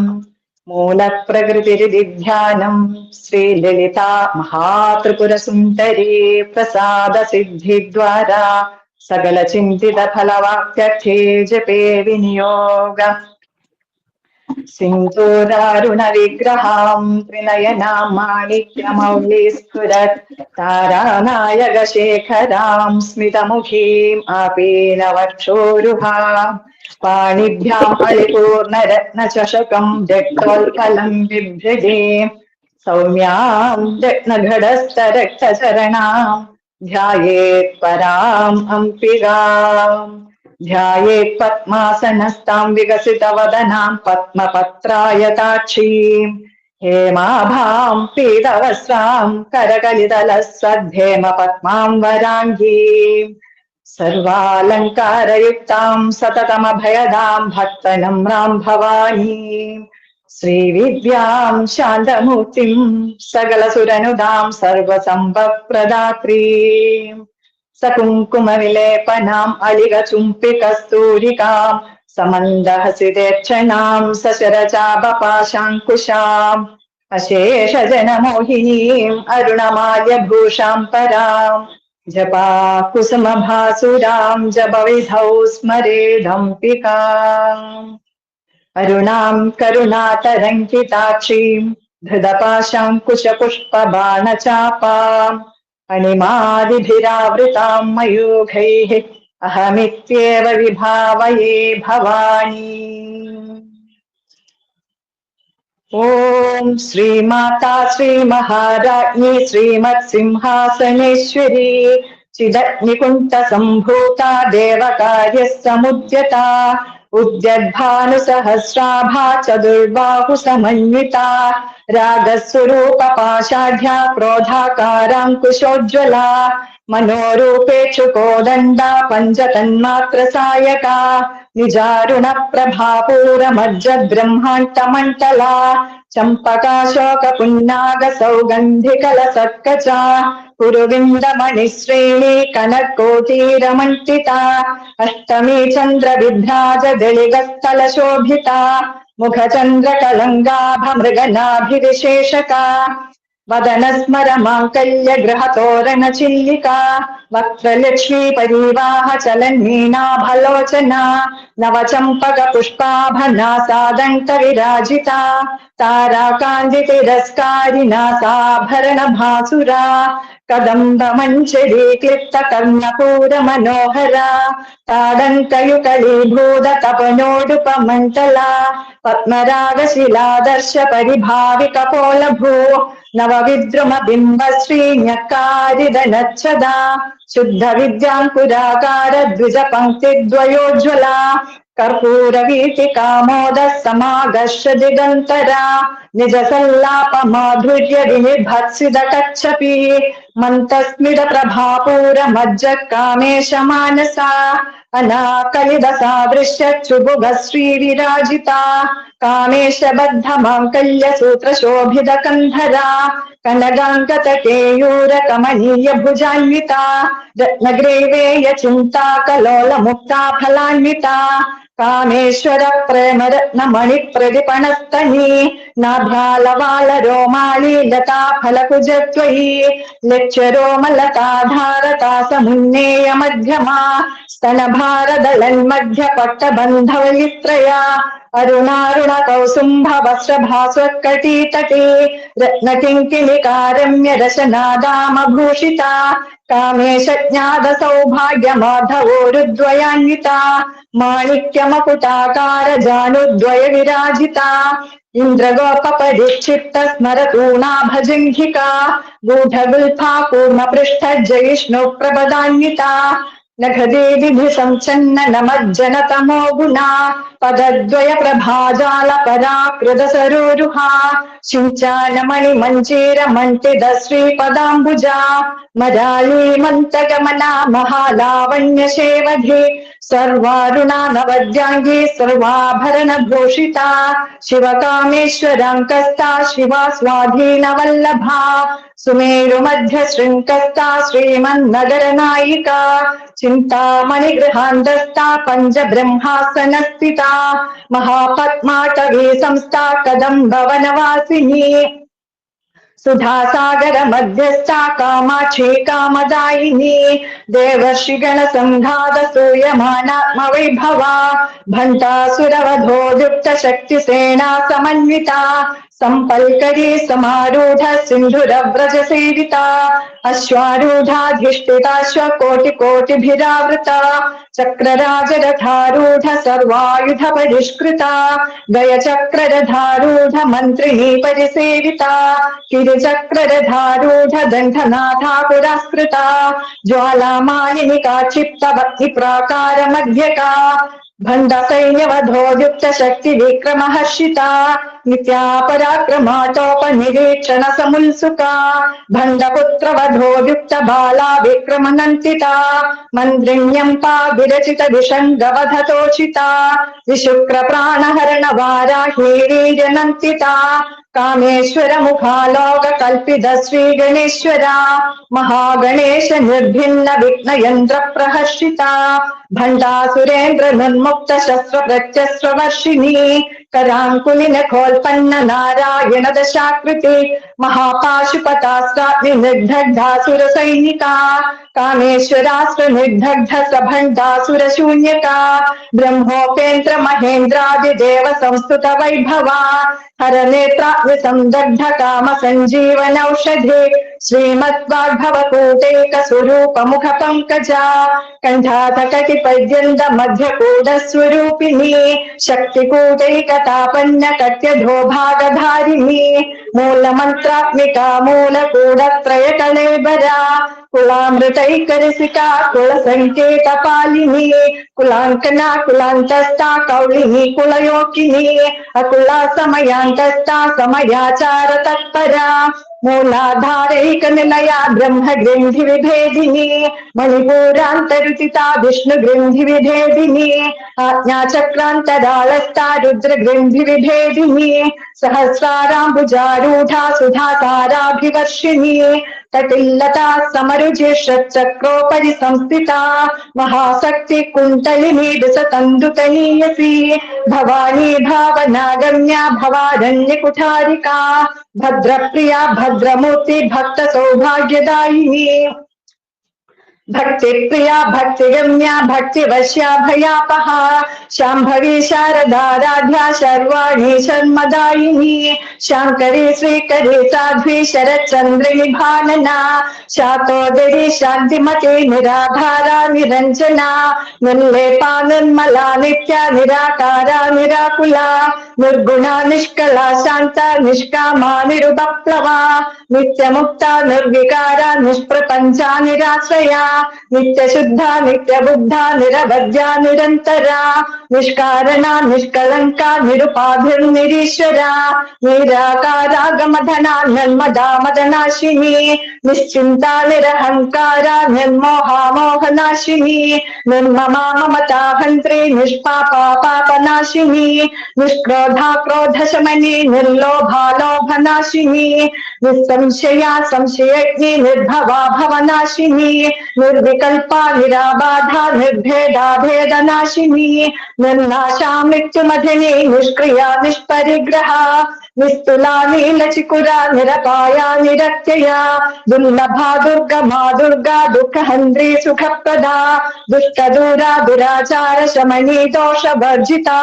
മൂലപ്രകൃതിരിധ്യാനം ശ്രീലളിതാ മഹാത്രിപുരസുന്ദരീ പ്രസാദ സിദ്ധിദ്വാരാ സകല ചിന്തിത ഫലവാക്യർത്ഥേ ജപേ വിനിയോഗ. സിന്ദൂരാരുണ വിഗ്രഹാം ത്രിനയനാം മാണിക്യമൗലീസ്ഫുരത് താരാനായക ശേഖരാം സ്മിതമുഖീം ആപീനവക്ഷോരുഹാം പാണിഭ്യാം പരിപൂർണരത്നചഷകം രക്തോത്പലം ബിഭ്രജേം സൗമ്യാം രത്നഘടസ്ഥരക്തചരണാം ധ്യായേത് പരാം അംബികാം ധ്യായേത് പദ്മാസനസ്താം വികസിതവദനാം പത്മപത്രായതാക്ഷീം ഹേമാഭാം പീതവസ്ത്രാം കരകലിതലസദ്ധേമ പത്മാം വരാംഗീം സർവാലങ്കാരയുക്താം സതതമഭയദാം ഭക്തനമ്രാം ഭവാനീം ശ്രീവിദ്യാം ശാന്തമൂർത്തിം സകലസുരനുദാം സർവസമ്പത്പ്രദാത്രീം സകുങ്കുമവിലേപനാം അലികചുംബികസ്തൂരികാം സമന്ദഹസിതേക്ഷണാം സശരചാപപാശാങ്കുശാം അശേഷജനമോഹിനീം അരുണമാല്യഭൂഷാം പരാം ജപാ കുസുമഭാസുരാം ജപവിധൗ സ്മരേദംബികാം അരുണാം കരുണാതരംഗിതാക്ഷീം ധൃതപാശാങ്കുശപുഷ്പബാണചാപാം അണിമാദിഭിരാവൃതാം മയൂഖൈഃ അഹമിത്യേവ വിഭാവയേ ഭവാനി. ഓം ശ്രീമാതാ ശ്രീമഹാരാജ്ഞി ശ്രീമത്സിംഹാസനേശ്വരി ചിദഗ്നികുണ്ഠസംഭൂതാ ദേവകാര്യസമുദ്യതാ ഉദ്യദ്ഭാനുസഹസ്രാഭാ ചതുർബാഹുസമന്വിതാ രാഗസ്വരൂപപാശാഢ്യാ ക്രോധാകാരാങ്കുശോജ്വലാ മനോരൂപേക്ഷു കോദണ്ഡാ പഞ്ചതന്മാത്രസായകാ നിജാരുണ പ്രഭാപൂരമജ്ജബ്രഹ്മാണ്ഡമണ്ഡലാ ചമ്പകാശോക പുന്നാഗ സൗഗന്ധികലസത്കചാ കുരുവിന്ദമണിശ്രേണി കനകോട്ടീരമണ്ഡിതാ അഷ്ടമീ ചന്ദ്രവിഭ്രാജ ദളികസ്ഥലശോഭിതാ മുഖചന്ദ്രകലങ്കാഭമൃഗനാഭിവിശേഷകാ വദനസ്മരമാംകല്യഗൃഹതോരണചില്ലികാ വക്ത്രലക്ഷ്മീ പരീവാഹ ചലന്നീനാഭലോചനാ നവചമ്പകപുഷ്പാഭനാസാദണ്ഡവിരാജിതാ താരാകാന്തിതിരസ്കാരിനാസാഭരണഭാസുരാ കദംബമഞ്ജരീക്ലിപ്തകർണപൂരമനോഹരാ താടങ്കയുകളീഭൂത തപനോടുപമണ്ഡലാ പത്മരാഗശിലാദർശ പരിഭാവികപോലഭൂ നവവിദ്രുമബിംബശ്രീഞ്ഞക്കാരിതനച്ഛദാ ശുദ്ധവിദ്യാങ്കുരാകാര ദ്വിജപംക്തിദ്വയോജ്വലാ കർപ്പൂരവീതികാമോദ സമാഗർഷ ദിഗന്തരാ നിജസല്ലാപമാധുര്യ വിനിർഭത്സിത കച്ഛപി മന്തസ്മിത പ്രഭാപൂര മജ്ജ കാമേശ മാനസാ അനാകലിത സാദൃശ്യ ചുബുഭ ശ്രീവിരാജിതാ കാമേശ ബദ്ധ മാംകല്യ സൂത്ര ശോഭിത കന്ധരാ കനകാംഗത കേയൂര കമനീയ ഭുജാന്വിതാ രത്നഗ്രൈവേയ ചിന്താ കലോല മുക്താ ഫലാന്വിതാ കാമേശ്വര പ്രേമരത്ന മണി പ്രതിപണസ്തനീ നാഭ്യാലവാല രോമാളി ലതാ ഫലകുജത്വയീ ലക്ഷ്യരോമലതാധാരതാ സമുന്നേയ മധ്യമാ സ്തനഭാരദളന്മധ്യ പട്ടബന്ധവലിത്രയാ അരുണാരുണ കൗസുംഭ വസ്ത്രഭാസ്വത്കടീതടേ രത്നകിങ്കിണികാരമ്യ രശനാദാമഭൂഷിതാ കാമേശജ്ഞാത സൗഭാഗ്യ മാധവോരുദ്വയാന്വിതാ മാണിക്യമകുടാകാര ജാനുദ്വയ വിരാജിതാ ഇന്ദ്രഗോപ പരിക്ഷിപ്ത സ്മരതൂണാഭജംഘികാ ഗൂഢഗുൽഫാ കൂർമപൃഷ്ഠ ജയിഷ്ണു പ്രപദാന്വിതാ നഖദേവിധി സംഛന്ന മജ്ജന തമോ ഗുണാ പദദ്വയ പ്രഭാജാല പരാകൃത സരോരുഹാ ശിഞ്ചാനമണി മഞ്ജീര മണ്ഡിത ശ്രീപദാംബുജാ മരാളീ മന്തഗമനാ മഹാലാവണ്യ ശേവധി സർവാരുണാ നവദ്യാംഗീ സർവാഭരണ ഭൂഷിതാ ശിവകാമേശ്വരാങ്കസ്താ ശിവാ സ്വാധീന വല്ലഭാ സുമേരു മധ്യ ശൃംഖസ്താ ശ്രീമന്നഗര നായികാ ചിന്താമണി ഗൃഹാന്തസ്ഥാ പഞ്ചബ്രഹ്മാസനസ്ഥിതാ മഹാപത്മാടവീ സംസ്ഥാ കദംബവനവാസിനി सुधासागर मध्यस्था कामाक्षी कामदायिनी देवर्षिगण संघात सूयमानात्मवैभवा भण्डासुरवधोयुक्त शक्ति सेना समन्विता संपल्करी समारूढ़ सिंधुरव्रज सेविता अश्वारूढ़ाधिष्ठिताश्वकोटिकोटिभिरावृता चक्रराजरथारूढ़ सर्वायुध परिष्कृता गयचक्ररथारूढ़ मंत्रिणी परिसेविता गिरिचक्ररथारूढ़ दण्डनाथा पुरस्कृता ज्वालामालिनिका क्षिप्तभक्ति प्राकार मध्यका भण्ड सैन्यवधोयुक्त शक्ति विक्रम हर्षिता नित्या पराक्रमाटोपनिरीक्षण समुत्सुका भण्डपुत्र वधोयुक्त बाला विक्रमनन्दिता मन्त्रिण्यम्पा विरचित विषङ्गवधतोषिता विशुक्र प्राणहरण वाराही वीर्यनन्दिता कामेश्वर मुखालोक कल्पित श्री गणेश्वरा महागणेश निर्भिन्न विघ्न यंत्र प्रहर्षिता भण्डासुरेन्द्र निर्मुक्त शस्त्र प्रत्यस्त्र वर्षिणी करांकुलिन खोल्पन्न नारायण दशाकृति महापाशुपतास्त्राग्नि निर्दग्धासुर सैनिका कामेश्वरास्त्र निर्दग्ध सभण्डासुर शून्यका ब्रह्मोपेन्द्र महेन्द्रादिदेव संस्तुत वैभवा हर नेत्राग्नि संदग्ध काम संजीवन औषधे श्रीमद्वाग्भवकूटैक स्वरूप मुख पंकजा कंठाधकटि पर्यन्त मध्यकूट स्वरूपिणी शक्तिकूटैकतापन्न कट्यधोभागधारिणी मूल मंत्रात्मिका मूलकूटत्रय कलेबरा कुलामृतैकरसिका कुल संकेत पालिनी कुलांकना कुलांतस्था कौलिनी कुलयोकिनी अकुला समयांतस्था समयाचार तत्परा मूलाधारैक निलया ब्रह्म ग्रंथि विभेदिनी मणिपुरांतरुचिता विष्णु ग्रंथि विभेदिनी आज्ञा चक्रांतरालस्था रुद्र ग्रंथि विभेदिनी सहस्राराम्बुजारूढ़ा सुधासाराभिवर्षिणी तटिल्लता समरुचिषच्चक्रोपरि संस्थिता महाशक्ति कुंडलिनी विसतंदुतनीयसी भवानी भावनागम्या भवारण्य कुठारिका भद्रप्रिया भद्रमूर्ति भक्त सौभाग्यदायिनी भक्ति प्रिया भक्तिगम्या भक्तिवश्या भयापहा शांभवी शारदाराध्या शर्वाणी शर्मदायिनी शांकरी श्रीकरी साध्वी शरच्चंद्रिणी भानना शातोदरी शांतिमती निराधारा निरंजना निर्लेपा निर्मला नित्या निराकारा निराकुला निर्गुणा निष्कला शांता निष्कामा निरुपप्लवा नित्यमुक्ता निर्विकारा निष्प्रपंचा निराश्रया नित्य शुद्धा नित्य बुद्धा निरवध्या निरंतरा निष्कारणा निष्कलंका निरुपाधिर्निरीश्वरा निराकारा गमधना निर्मदा मदनाशिनी निश्चिंता निरहंकारा निर्मोहा मोहनाशिनी निर्ममा ममता हंत्री निष्पापा पापनाशिनी निष्क्रोधा क्रोधशमनी निर्लोभा लोभनाशिनी निसंशया संशयज्ञी निर्भवा भवनाशिनी निर्विकल्पा निराबाधा निर्भेदा भेदनाशिनी निर्नाशा मृत्युमधिनी निष्क्रिया निष्परिग्रहा निस्तुला नीलचिकुरा निरपाया निरत्यया दुर्लभा दुर्गमा दुर्गा दुःखहन्त्री सुखप्रदा दुष्टदूरा दुराचार शमनी दोष वर्जिता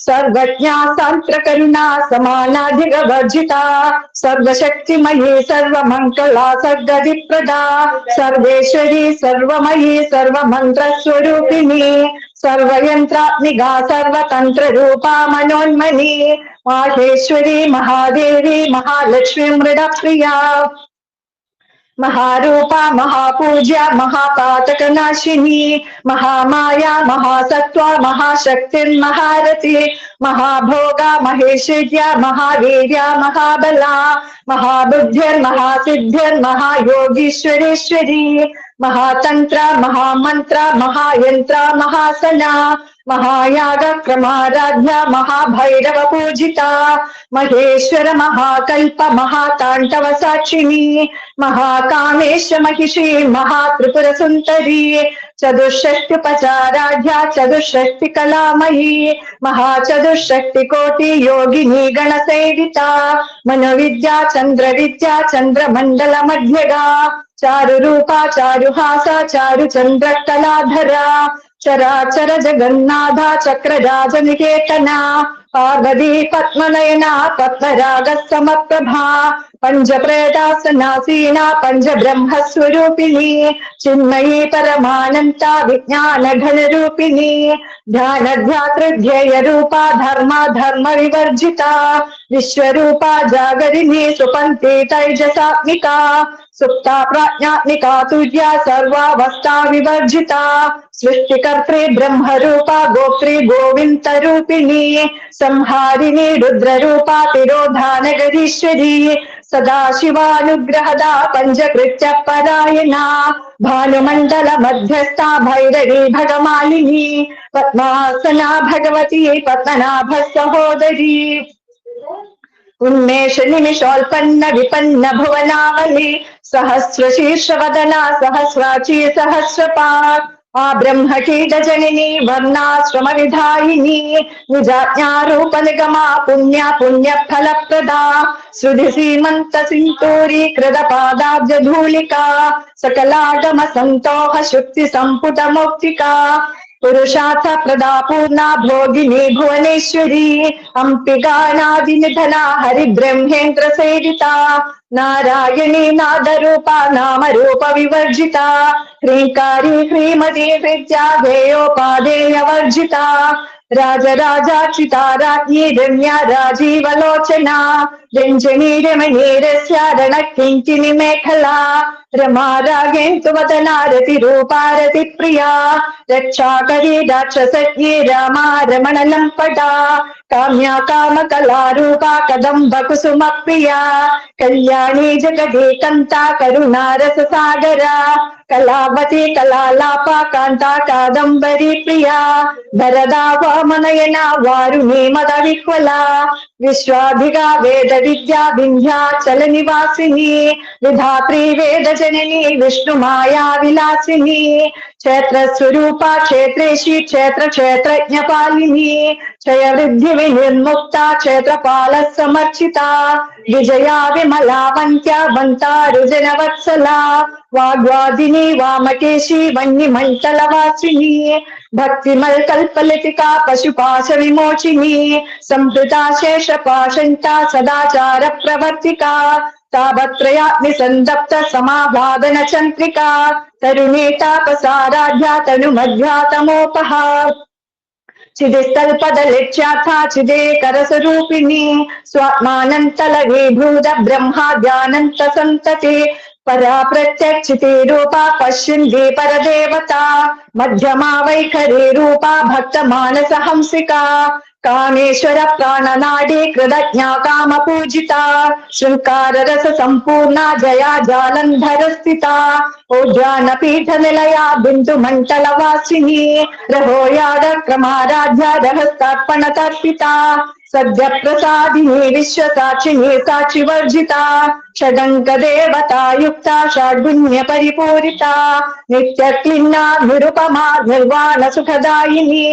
सर्वज्ञा सान्त्रकरुणा समानाधिगवर्जिता सर्वशक्तिमयी सर्वमङ्गला सर्गदिप्रदा सर्वेश्वरी सर्वमयी सर्वमन्त्रस्वरूपिणी सर्वयन्त्रात्मिका सर्वतंत्र रूपा मनोन्मनी माहेश्वरी महादेवी महालक्ष्मी मृडप्रिया महारूपा महापूज्या महापातकनाशिनी महामाया महासत्वा महाशक्तिर्महारथी महाभोगा महेश्वर्या महावीर्या महाबला महाबुद्धिर्महासिद्धिर्महायोगीश्वरेश्वरी महातंत्र महामंत्र महायंत्र महासना महायाग क्रमाराध्या महाभैरव पूजिता महेश्वर महाकल्प महातांडव साक्षिणी महाकामेश महिषी महात्रिपुर सुंदरी चतुष्षष्ट्युपचाराढ्या चतुष्षष्टिकलामयी महाचतुष्षष्टिकोटि योगिनी गणसेविता मनोविद्या चन्द्रविद्या चन्द्रमण्डलमध्यगा चारुरूपा चारुहासा चारुचन्द्रकलाधरा चराचर जगन्नाथा चक्रराजनिकेतना पार्वती पद्मनयना पद्मरागसमप्रभा पंचप्रेतासनासीना पंचब्रह्मस्वरूपिणी चिन्मयी परमानन्ता विज्ञानघनरूपिणी ध्यानध्यातृध्येय रूपा धर्मा धर्म विवर्जिता विश्वरूपा जागरिणी सुपन्ती तैजसात्मिका सुप्ता प्राज्ञात्मिका तुर्या सर्वावस्था विवर्जिता सृष्टिकर्त्री ब्रह्मरूपा गोत्री गोविन्दरूपिणी संहारिणी रुद्ररूपा तिरोधानगरीश्वरी सदाशिवानुग्रहदा पंचकृत्य परायणा भानुमण्डल मध्यस्था भैरवी भगमालिनी पद्मासना भगवती पद्मनाभ सहोदरी उन्मेष निमिषोल्पन्न विपन्न भुवनावली सहस्रशीर्षवदना सहस्राची सहस्रपात् आ ब्रह्मकीट जननी वर्णाश्रम विधायिनी निजाज्ञारूप निगमा पुण्या पुण्य फलप्रदा श्रुति सीमंत सिंतूरी कृत पादाब्ज धूलिका सकलागम संतोष शुक्ति संपुट मौक्तिका पुरुषार्थ प्रदा पूर्णा भोगिनी भुवनेश्वरी अंबिकानादिनिधना हरि ब्रह्मेन्द्र सेविता नारायणी नादरूपा नाम रूप विवर्जिता ह्रींकारी ह्रीमती विद्या ध्येयोपादेय वर्जिता राजराजार्चिता राज्ञी रम्या राजीवलोचना रञ्जनी रमणीरस्या रणकिङ्किणी मेखला रमा रागेन्दुवदना रतिरूपा रतिप्रिया रक्षाकरी राक्षसज्ञी रामा रमणलम्पटा काम्या कामकलारूपा कदम्बकुसुमप्रिया कल्याणी जगदीकन्ता करुणारससागरा कलावती कलालापा कान्ता कादम्बरी प्रिया भरदा वामनयना वारुणी मदविह्वला विश्वाधिगा वेद विद्या विन्ध्याचल निवासिनी विधात्री वेद जननी विष्णु माया विलासिनी क्षेत्र स्वरूपा क्षेत्रेशी क्षेत्र क्षेत्रज्ञपालिनी क्षय वृद्धि विनिर्मुक्ता क्षेत्रपाल समर्चिता विजया विमलावन्त्या वन्तारुजन वत्सला वाग्वादिनी वामकेशी वह्निमण्डलवासिनी भक्तिमल कल्पलतिका पशुपाश विमोचिनी संहृता शेष पाशंता सदाचार प्रवर्तिका तावत्रयाग्नि संदप्त समाभादन चंद्रिका तरुणी तापसाराध्या तनुमध्यातमोपहा चिदिस्तल्पदलिच्चाथा चिदेकरसरूपिणी स्वात्मानन्तलवीभूत ब्रह्माद्यानन्त सन्तति परा प्रत्यक्षिते रूपा पश्यन्ति परदेवता मध्यमा वैखरी रूपा भक्त मानस हंसिका कामेश्वर प्राणनाडी कृतज्ञा काम पूजिता श्रृंकार रस संपूर्णा जया जालंधर स्थिता उद्यान पीठ निलया बिंदु मंडल वासिनी रहोयाद क्रमाराध्या रहस्तार्पण तर्पिता सद्य प्रसादिनी विश्व साक्षिनी साक्षि वर्जिता षडंक देवता युक्ता षड्गुण्य परिपूरिता नित्य क्लिन्ना निरुपमा निर्वाण सुखदायिनी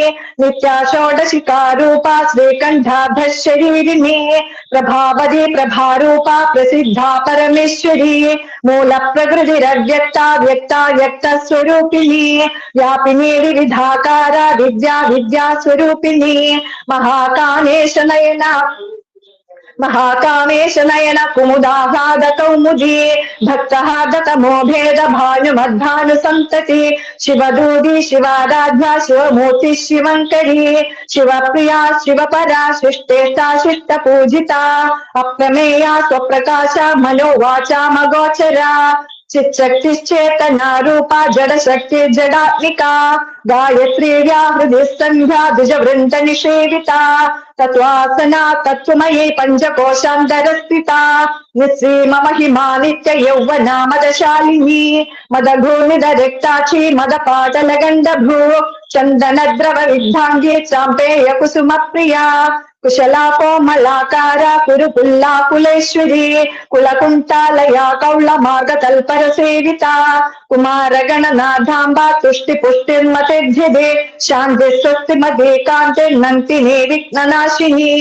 नित्या षोडशिका रूपा श्रीकंठाभ शरीरिणी प्रभावती प्रभारूपा प्रसिद्धा परमेश्वरी मूल प्रकृतिरव्यक्ता व्यक्ता व्यक्त स्वरूपिणी व्यापिनी विविधाकारा विद्या विद्या स्वरूपिणी महाकामेश नयन कुमुदाहाद कौमुदी भक्तहादत मोभेद भानुमद्भानु संतति शिवदूदी शिवाराध्या शिवमूर्ति शिवंकरी शिवप्रिया शिवपरा शिष्टेष्टा शिष्ट पूजिता अप्रमेया स्वप्रकाशा मनोवाचा मगोचरा चित्शक्तिश्चेतना रूपा जड़ शक्ति जडात्मिका गायत्री हृदय संध्या द्विज वृंद निषेविता तत्वासना तत्वमयी पंचकोशांतर स्थिता निस्सीम महिमा नित्य यौवना मदशालिनी मदघूर्णिद रक्ताक्षी मद पाटल गंड भ्रू चंदन द्रव विद्धांगी चांपेय कुसुम प्रिया कुशला कोमलाकारा कुरुकुल्ला कुलेश्वरी कुलकुंटालया कौलमार्गतल्पर सेविता कुमारगणनाथाम्बा तुष्टिपुष्टिर्मतेध्यदे शान्ति स्वस्तिमदे कान्तिर्नन्तिनी विघ्ननाशिनी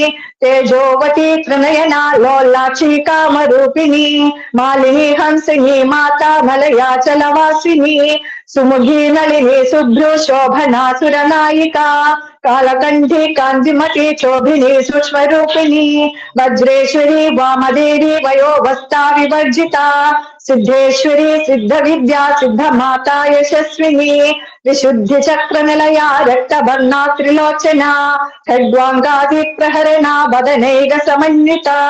तेजोवती त्रिनयना लोलाक्षी कामरूपिणी मालिनी हंसिनी माता मलयाचलवासिनी सुमुखी नलिनी शुभ्रो शोभना सुरनायिका कालकंठी कांतिमती शोभिनी सूक्ष्मरूपिणी वज्रेश्वरी वामदेवी वयोवस्था विवर्जिता सिद्धेश्वरी सिद्ध विद्या सिद्ध माता यशस्विनी विशुद्धि चक्र निलया रक्तवर्णा त्रिलोचना खड्वांगादि प्रहरणा वदनैक समन्विता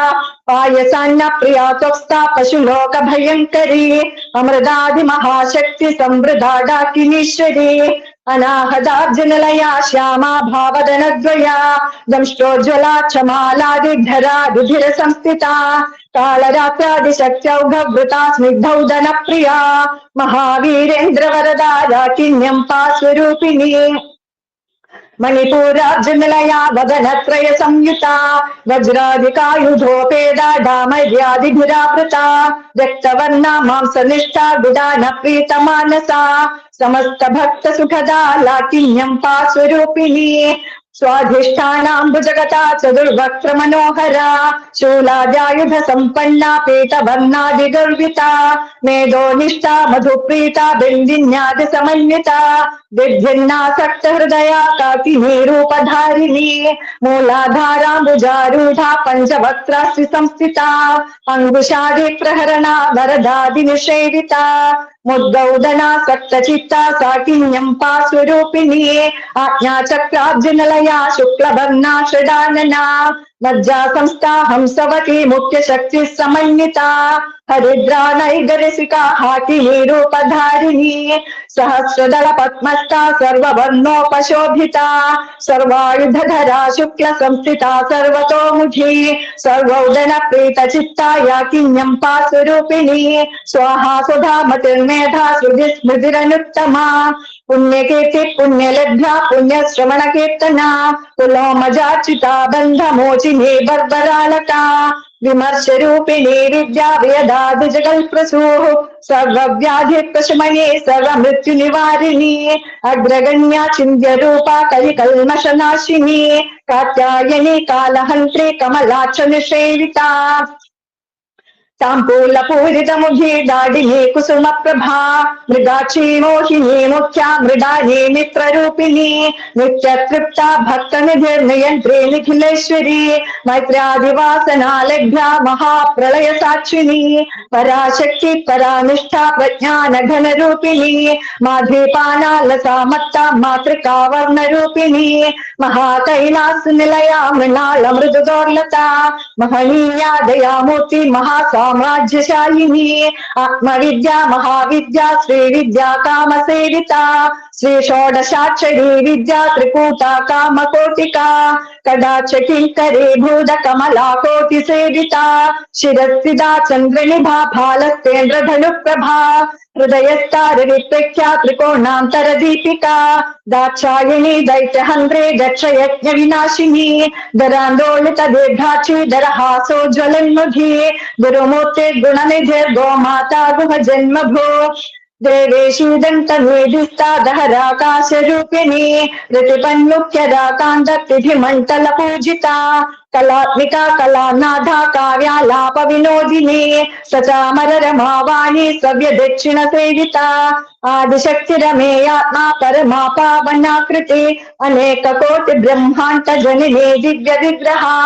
पायसान्न प्रिया त्वक्स्था पशुलोक भयंकरी अमृतादि महाशक्ति समृद्धा डाकिनीश्वरी अनाहदाब्जनिलया श्यामा भावदनद्वया दंष्टोज्ज्वला क्षमालादिधरा रुधिर संस्थिता कालरात्रादिशक्त्यौघवृता स्निग्धौदन प्रिया महावीरेन्द्र वरदा राकिन्यम्पा स्वरूपिणी मणिपुराब्जनिलया वदनत्रय संयुता वज्राधिकायुधोपेदा डामर्यादिभिरावृता रक्तवर्णा मांसनिष्ठा गुडान प्रीतमानसा समस्त भक्त सुखदा लाकिन्यम्पा स्वरूपिणी स्वाधिष्ठानाम्बुजगता चतुर्वक्त्र मनोहरा शूलाद्यायुध संपन्ना पीतवर्णादिगर्विता मेधोनिष्ठा मधुप्रीता बिन्दिन्यादि समन्विता विद्यन्नासक्त हृदया काकिनी रूपधारिणी मूलाधाराम्बुजारूढा पंचवक्त्रास्ति संस्थिता अंगुशादि प्रहरणा वरदादि निषेविता मुद्गौदना सक्तचित्ता साकिन्यम्पा स्वरूपिणी आज्ञाचक्राब्जनिलया शुक्लवर्णा षडानना मज्जा संस्था हंसवती मुख्य शक्ति समन्विता हरिद्रा नैगरसिका हाकिनी रूपधारिणी सहस्रदल पद्मस्था सर्ववर्णोपशोभिता सर्वायुधधरा शुक्ल संस्थिता सर्वतोमुखी सर्वौदन प्रीत चित्ता याकिन्यम्पा स्वरूपिणी स्वाहा सुधा मतिर्मेधा श्रुति स्मृतिरनुत्तमा पुण्यकीर्ति पुण्यलभ्या पुण्यश्रवण कीर्तना कुलोमजाचिता बंध मोचिनी बर्बरालका विमर्श रूपिणी विद्या वेदादि जगल्प्रसूः सर्वव्याधि प्रशमने सर्व मृत्यु निवारिणी अग्रगण्या चिन्त्य रूपा कलिकल्मषनाशिनी कात्यायनी कालहन्त्री कमलाक्ष निषेविता ताम्बूलपूरितमुखी दाडिनी कुसुम प्रभा मृगाक्षी मोहिनी मुख्या मृडानी मित्ररूपिणी नित्यतृप्ता भक्तनिधिर्नियन्त्री निखिलेश्वरी मैत्र्यादिवासनालभ्या महाप्रलय साक्षिणी पराशक्ति परानिष्ठा प्रज्ञान घन रूपिणी माधवीपानालसा मत्ता मातृका वर्ण रूपिणी महाकैलास निलया मृणाल मृदुदोर्लता महनीया दयामूर्ति महासाम्राज्यशालिनी आत्मविद्या महाविद्या श्रीविद्या कामसेविता श्री षोडशाक्षरी विद्या त्रिकूटा कामकोटिका कदाच किंकरी भूत कमला कोटि सेविता शिरस्थिता चंद्रनिभा फालस्तेन्द्र धनुप्रभा हृदयस्तार विप्रख्या त्रिकोणांतर दीपिका दाक्षायणी दैत्यहन्त्रे दक्षयज्ञ विनाशिनी दरांदोलित दीर्घाक्षी दरहासोज्ज्वलन्मुखी गुरुमूर्ति गुणनिधिर्गोमाता गुह जन्मभू देवेशी दन्तमेधिस्ता दहराकाश रूपिणी ऋतिपन्मुख्यराकान्त तिथिमण्डल पूजिता कलात्मिका कलानाथा काव्यालाप विनोदिनी सचामर रमावाणी सव्य दक्षिण सेविता आदिशक्तिरमेयात्मा परमा पावनाकृति अनेक कोटि ब्रह्मांड जननी दिव्य विग्रहा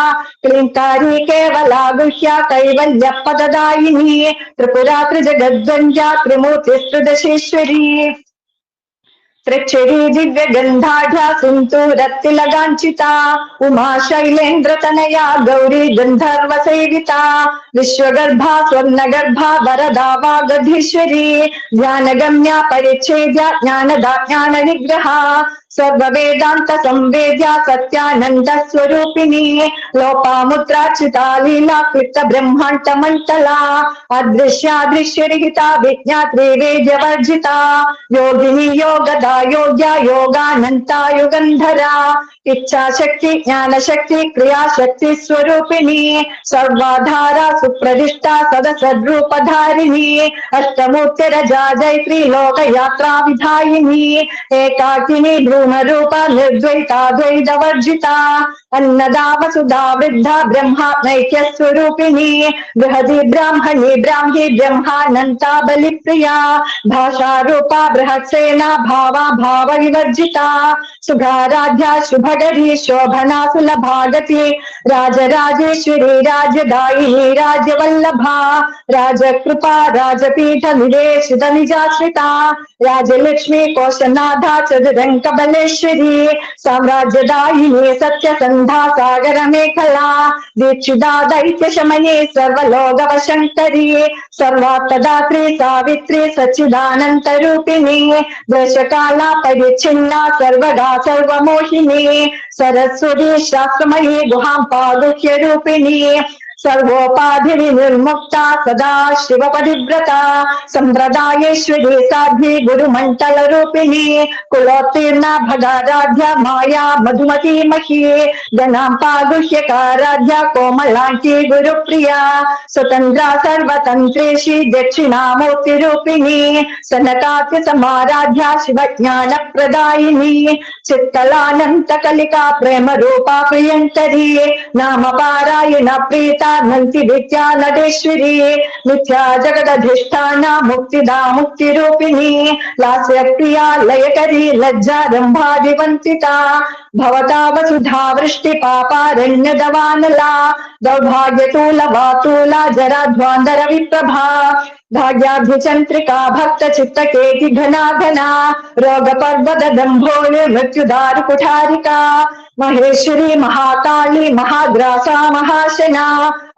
क्लींकारी केवला गुह्या कैवल्य पददायिनी त्रिपुरा त्रिजगद्वन्द्या त्रिमूर्तिस्त्रिदशेश्वरी त्रिक्षरी दिव्य गंधाढ्या सिंधूरतिलगांचिता उमा शैलेन्द्र तनया गौरी गंधर्व सेविता विश्वगर्भा स्वर्णगर्भा वरदा वागधीश्वरी ध्यानगम्या परिच्छेद्या ज्ञानदा ज्ञान निग्रहा सर्ववेदांत संवेद्या सत्यानंद स्वरूपिणी लोपामुद्राच्युता लीला कृत ब्रह्मांड मंडला अदृश्यादृश्यरहिता विज्ञात्री वेद्यवर्जिता योगिनी योगदा योग्या योगानंता युगंधरा इच्छा शक्ति ज्ञान शक्ति क्रिया शक्ति स्वरूपिणी सर्वाधारा सुप्रतिष्ठा सदसद्रूपधारिणी अष्टमूर्तिरजा जैत्री लोक यात्रा विधायिनी एकाकिनी भ्रूम रूपा निर्द्वैता द्वैतवर्जिता अन्नदा वसुधा वृद्धा ब्रह्मात्मैक्य स्वरूपिणी बृहदी ब्राह्मणी ब्राह्मी ब्रह्मानंता बलिप्रिया भाषा रूपा बृहत्सेना भावा भाव विवर्जिता सुधाराध्या शुभगरी शोभना सुलभागति राजराजेश्वरी राजदायिनी राजवल्लभा राजकृपा राजपीठ निवेशित निजाश्रिता राजलक्ष्मी कोशनाथा चतुरंक बलेश्वरी साम्राज्यदायिनी सत्यसंधा सागर मेखला दीक्षिता दैत्य शमये सर्वलोकवशंकरी सर्वात्मदात्री सावित्री सच्चिदानंद रूपिणी दशकाला परिच्छिन्ना सर्वदा सर्वमोहिनी सरस्वती शास्त्रमयी गुहां पादुक्य रूपिणी सर्वोपाधि निर्मुक्ता सदा शिव परिव्रता संप्रदायेश्वरी साध्वी गुरुमंडल रूपिणी कुलोत्तीर्णा भगाराध्या माया मधुमती मही गणापादुष्यकाराध्या कोमलांकी गुरुप्रिया स्वतंत्रा सर्वतंत्रेशी दक्षिणामूर्ति रूपिणी सनकात्य समाराध्या शिवज्ञान प्रदायिनी चित्तलानंत कलिका प्रेम रूपा प्रियंकरी नाम पारायण प्रीता नंति विद्या नटेश्वरी मिथ्या जगदधिष्ठाना मुक्तिदा मुक्ति रूपिणी लास्य प्रिया लयकरी लज्जा रंभादिवंतिता भवता वसुधा वृष्टि पापारण्य दवानला दौर्भाग्यतूल वातूला जरा ध्वांधर विप्रभा भाग्याभिचंत्रिका भक्त चित्त केति घना घना रोग पर्वत दंभोल मृत्युदार कुठारिका महेश्वरी महाकाली महाग्रासा महाशना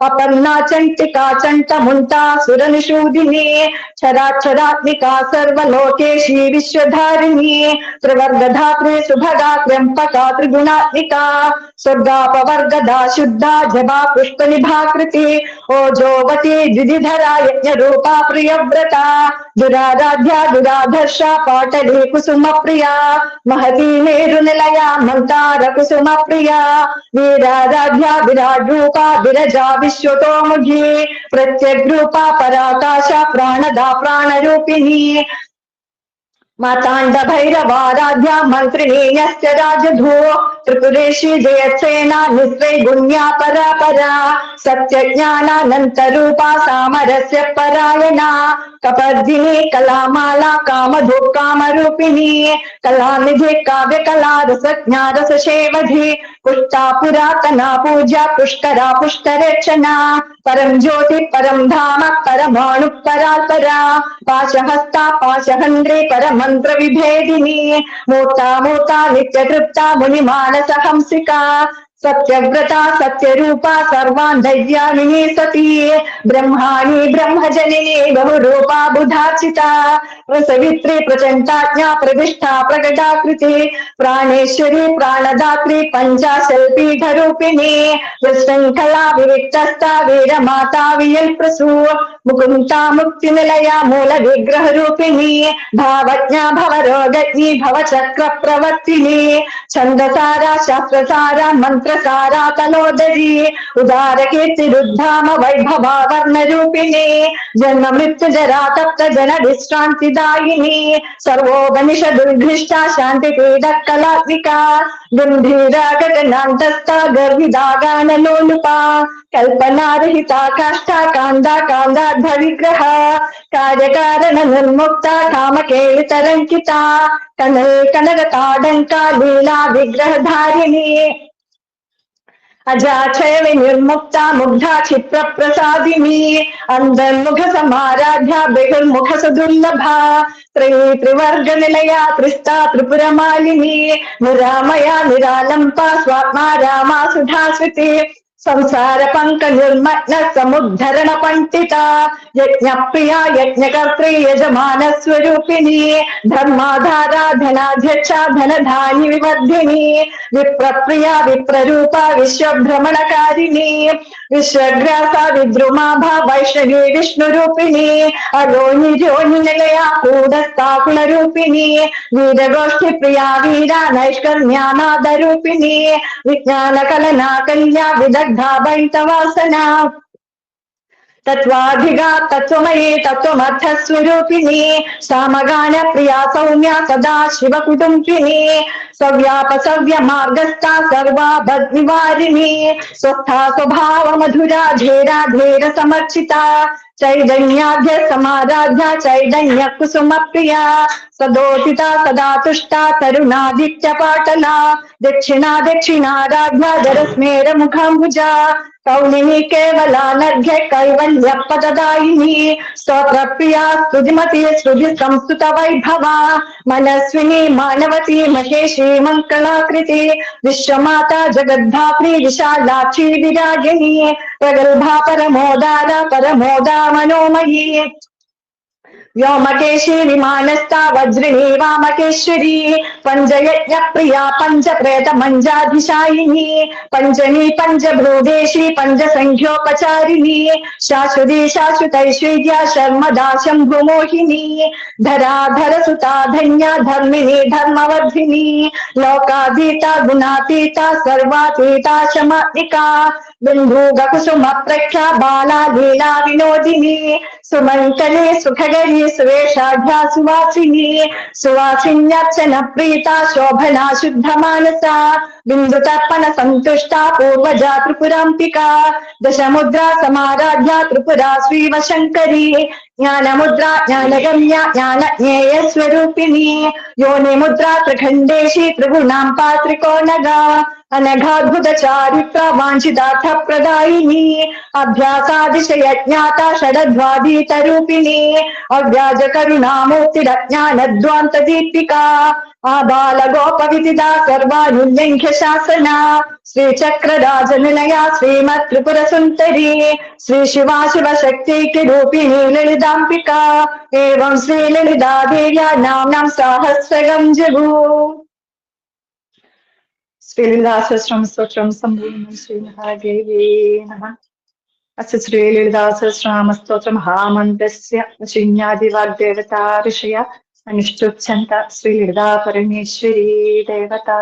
अपर्णा चंटिका चंट मुंता सुरनिषूदिनी क्षराक्षरात्मिका सर्वलोकेशी विश्वधारिणी त्रिवर्गधात्री सुभगा त्रयंपका त्रिगुणात्मिका स्वर्गापवर्गदा शुद्धा जबा पुष्पनिभाकृति ओजोवती द्विधिधरा यज्ञ रूपा प्रियव्रता दुराराध्या दुराधर्षा पाटली कुसुम प्रिया महती मेरुनिलया मंतार कुसुम प्रिया वीराराध्या विराट रूपा विरजा विश्वतोमुखी प्रत्येक रूपा पराकाशा प्राणदा प्राण रूपिणी मातांड भैरवाराध्या मंत्रिणी यस्य राजधू त्रिपुरेशी जयसेना निस्त्रैगुण्या परापरा सत्यज्ञानानंत रूपा सामरस्य परायणा कपर्दिनी कलामाला कामधू कामरूपिणी कलानिधि काव्य कला रसज्ञा रससेवधि पुष्टा पुरातना पूजा पुष्करा पुष्करेक्षणा परम ज्योति परम धाम परमाणु परात्परा पाशहस्ता पाशहंद्री परमंत्र विभेदिनी मूर्ता मूर्ता नित्य तृप्ता मुनिमानस हंसिका सत्यव्रता सत्यरूपा सर्वान् दैव्यामिनी सती ब्रह्माणी ब्रह्मजनिनी बहुरूपा बुधाचिता सवित्री प्रचंडाज्ञा प्रतिष्ठा प्रकटाकृति प्राणेश्वरी प्राणदात्री पंचाशल्पीठरूपिणी विशृंखला विविक्तस्था वीरमाता वियल्प्रसू मुकुंता मुक्ति निलया मूल विग्रह रूपिणी भावज्ञा भवरोगज्ञी भवचक्र प्रवर्तिनी छंदसारा शास्त्रसारा मंत्रसारा तलोदरी उदार कीर्तिरुद्धाम वैभवा वर्ण रूपिणी जन्म मृत्यु जरा तप्त जन विश्रांतिदायिनी सर्वोपनिषदुर्घृष्टा शांति पीड कलात्मिका गंभीरा गगनांतस्था गर्भिदा गान लोलुपा कल्पना रहिता काष्ठा कांदा कांदार्ध विग्रह कार्यकारण निर्मुक्ता काम केलितरंकिता कनल कनकताडंका लीला विग्रह धारिणी अजाक्षय विनिर्मुक्ता मुग्धा क्षिप्र प्रसादिनी अंतर्मुख समाराध्या बेहुर्मुख सुदुर्लभा त्रिवर्ग निलया त्रिस्ता त्रिपुर मालिनी निरामया निरालंपा स्वात्मा रामा सुधा स्मृति സംസാര പങ്ക നിർമ്മഗ്ന സമുദ്ധരണ പണ്ഡിത യജ്ഞപ്രിയ യജ്ഞകർത്തൃ യജമാന സ്വരൂപിണി ധർമാധാരാധനാധ്യക്ഷ ധനധാന്യ വിവർദ്ധിനി വിപ്രപ്രിയ വിപ്രരൂപ വിശ്വഭ്രമണകാരിണി വിശ്വഗ്രാസ വിദ്രുമാഭ വൈഷ്ണവി വിഷ്ണുരൂപിണി അരോനിരോനി നിലയ കൂടസ്ഥാകുളരൂപിണി വീരഗോഷ്ഠി പ്രിയ വീര നൈഷ്കർമ്യാനാദരൂപിണി വിജ്ഞാന കലനാ കല്യാ വിദഗ്ധ ഭൈതവാസന തത്വാധികാ തത്വമയേ തത്വമർത്ഥസ്വരൂപിണി സാമഗാന പ്രിയ സൗമ്യ സദാ ശിവകുടുംബിനി സവ്യാപസവ്യ മാർഗസ്ഥ സർവാഭദ്നിവാരിണി സ്വസ്ഥാ സ്വഭാവ മധുരാ ധീര സമർച്ചിത ചൈതന്യാദ്യ സമാരാധ്യ ചൈതന്യ കുസുമ പ്രിയ സദോദിത സദാ തുഷ്ട തരുണാദിത്യ പാട്ടല ദക്ഷിണാരാധ്യ ദരസ്മേര മുഖാംബുജ കൗലിനി കേവലാനർഘ്യ കൈവല്യ പദദായിനി സ്തോത്രപ്രിയ സ്തുതിമതി ശ്രുതി സംസ്കൃത വൈഭവ മനസ്വിനി മാനവതി മഹേഷി മംഗളാകൃതി വിശ്വമാത ജഗദ്ധാത്രി വിശാലാക്ഷി വിരാജിനി പ്രഗൽഭ പരമോദ മനോമയീ വ്യോമകേശി വിമാനസ്ഥ വജ്രിണി വാമകേശ്വരി പഞ്ചയജ്ഞ പ്രിയ പഞ്ചപ്രേത മഞ്ജാധിശായിനി പഞ്ചമി പഞ്ചഭ്രൂദേശി പഞ്ചസംഖ്യോപചാരിണി ശാശ്വതി ശാശ്വതൈശ്വര്യ ശർമ്മദാ ശംഭുമോഹിനി ധരാധര സുതാധന്യ ധർമ്മിണി ധർമ്മവർദ്ധിനി ലോകാതീത ഗുണാതീത സർവാതീത ശമാത്മിക ബിന്ദുകുസുമ പ്രഖ്യ ബാലാ ലീലാ വിനോദിനി സുമംഗലി സുഖകരി സുവേഷാഢ്യ സുവാസിനി സുവാസിന്യർച്ചന പ്രീത ശോഭന ശുദ്ധ മാനസ ബിന്ദുതർപ്പണ സന്തുഷ്ട പൂർവജ ത്രിപുരാംബിക ദശമുദ്ര സമാരാധ്യ ത്രിപുര ശ്രീവ ശങ്കരി ജ്ഞാനമുദ്ര ജ്ഞാനഗമ്യ ജ്ഞാനജ്ഞേയ സ്വരൂപിണി യോനിമുദ്ര ത്രിഖണ്ഡേശി ത്രിഗുണാംബ ത്രികോണഗ അനഘാദ്ഭുത ചാരിത്ര വാഞ്ചിതാർത്ഥ പ്രദായിനി അഭ്യാസാതിശയജ്ഞാത ഷഡധ്വാദീതരൂപിണി അവ്യാജ കരുണാമൂർത്തിരജ്ഞാനദ്വാന്ത ദീപിക ആബാലഗോപവിദിത സർവാനുല്യംഘ്യ ശാസന ശ്രീചക്രരാജനിലയ ശ്രീമത് ത്രിപുര സുന്ദരി ശ്രീ ശിവാ ശിവശക്തി രൂപിണി ലളിതാംബിക ഏവം ശ്രീ ലളിതാദേവ്യാ നാംനാം സഹസ്രകം ജഗൂ. ശ്രീലളിതാസഹസ്രം സ്തോത്രം സമ്പൂർണ്ണം ശ്രീമഹാദേവ്യേ നമഃ. അസ്യ ശ്രീലളിതാസഹസ്രനാമസ്തോത്ര മഹാമന്ത്രസ്യ ശൂന്യാദിവാഗ്ദേവതാ ഋഷയ അനുഷ്ഠുച്ഛന്ത ശ്രീലളിതാ പരമേശ്വരീ ദേവതാ.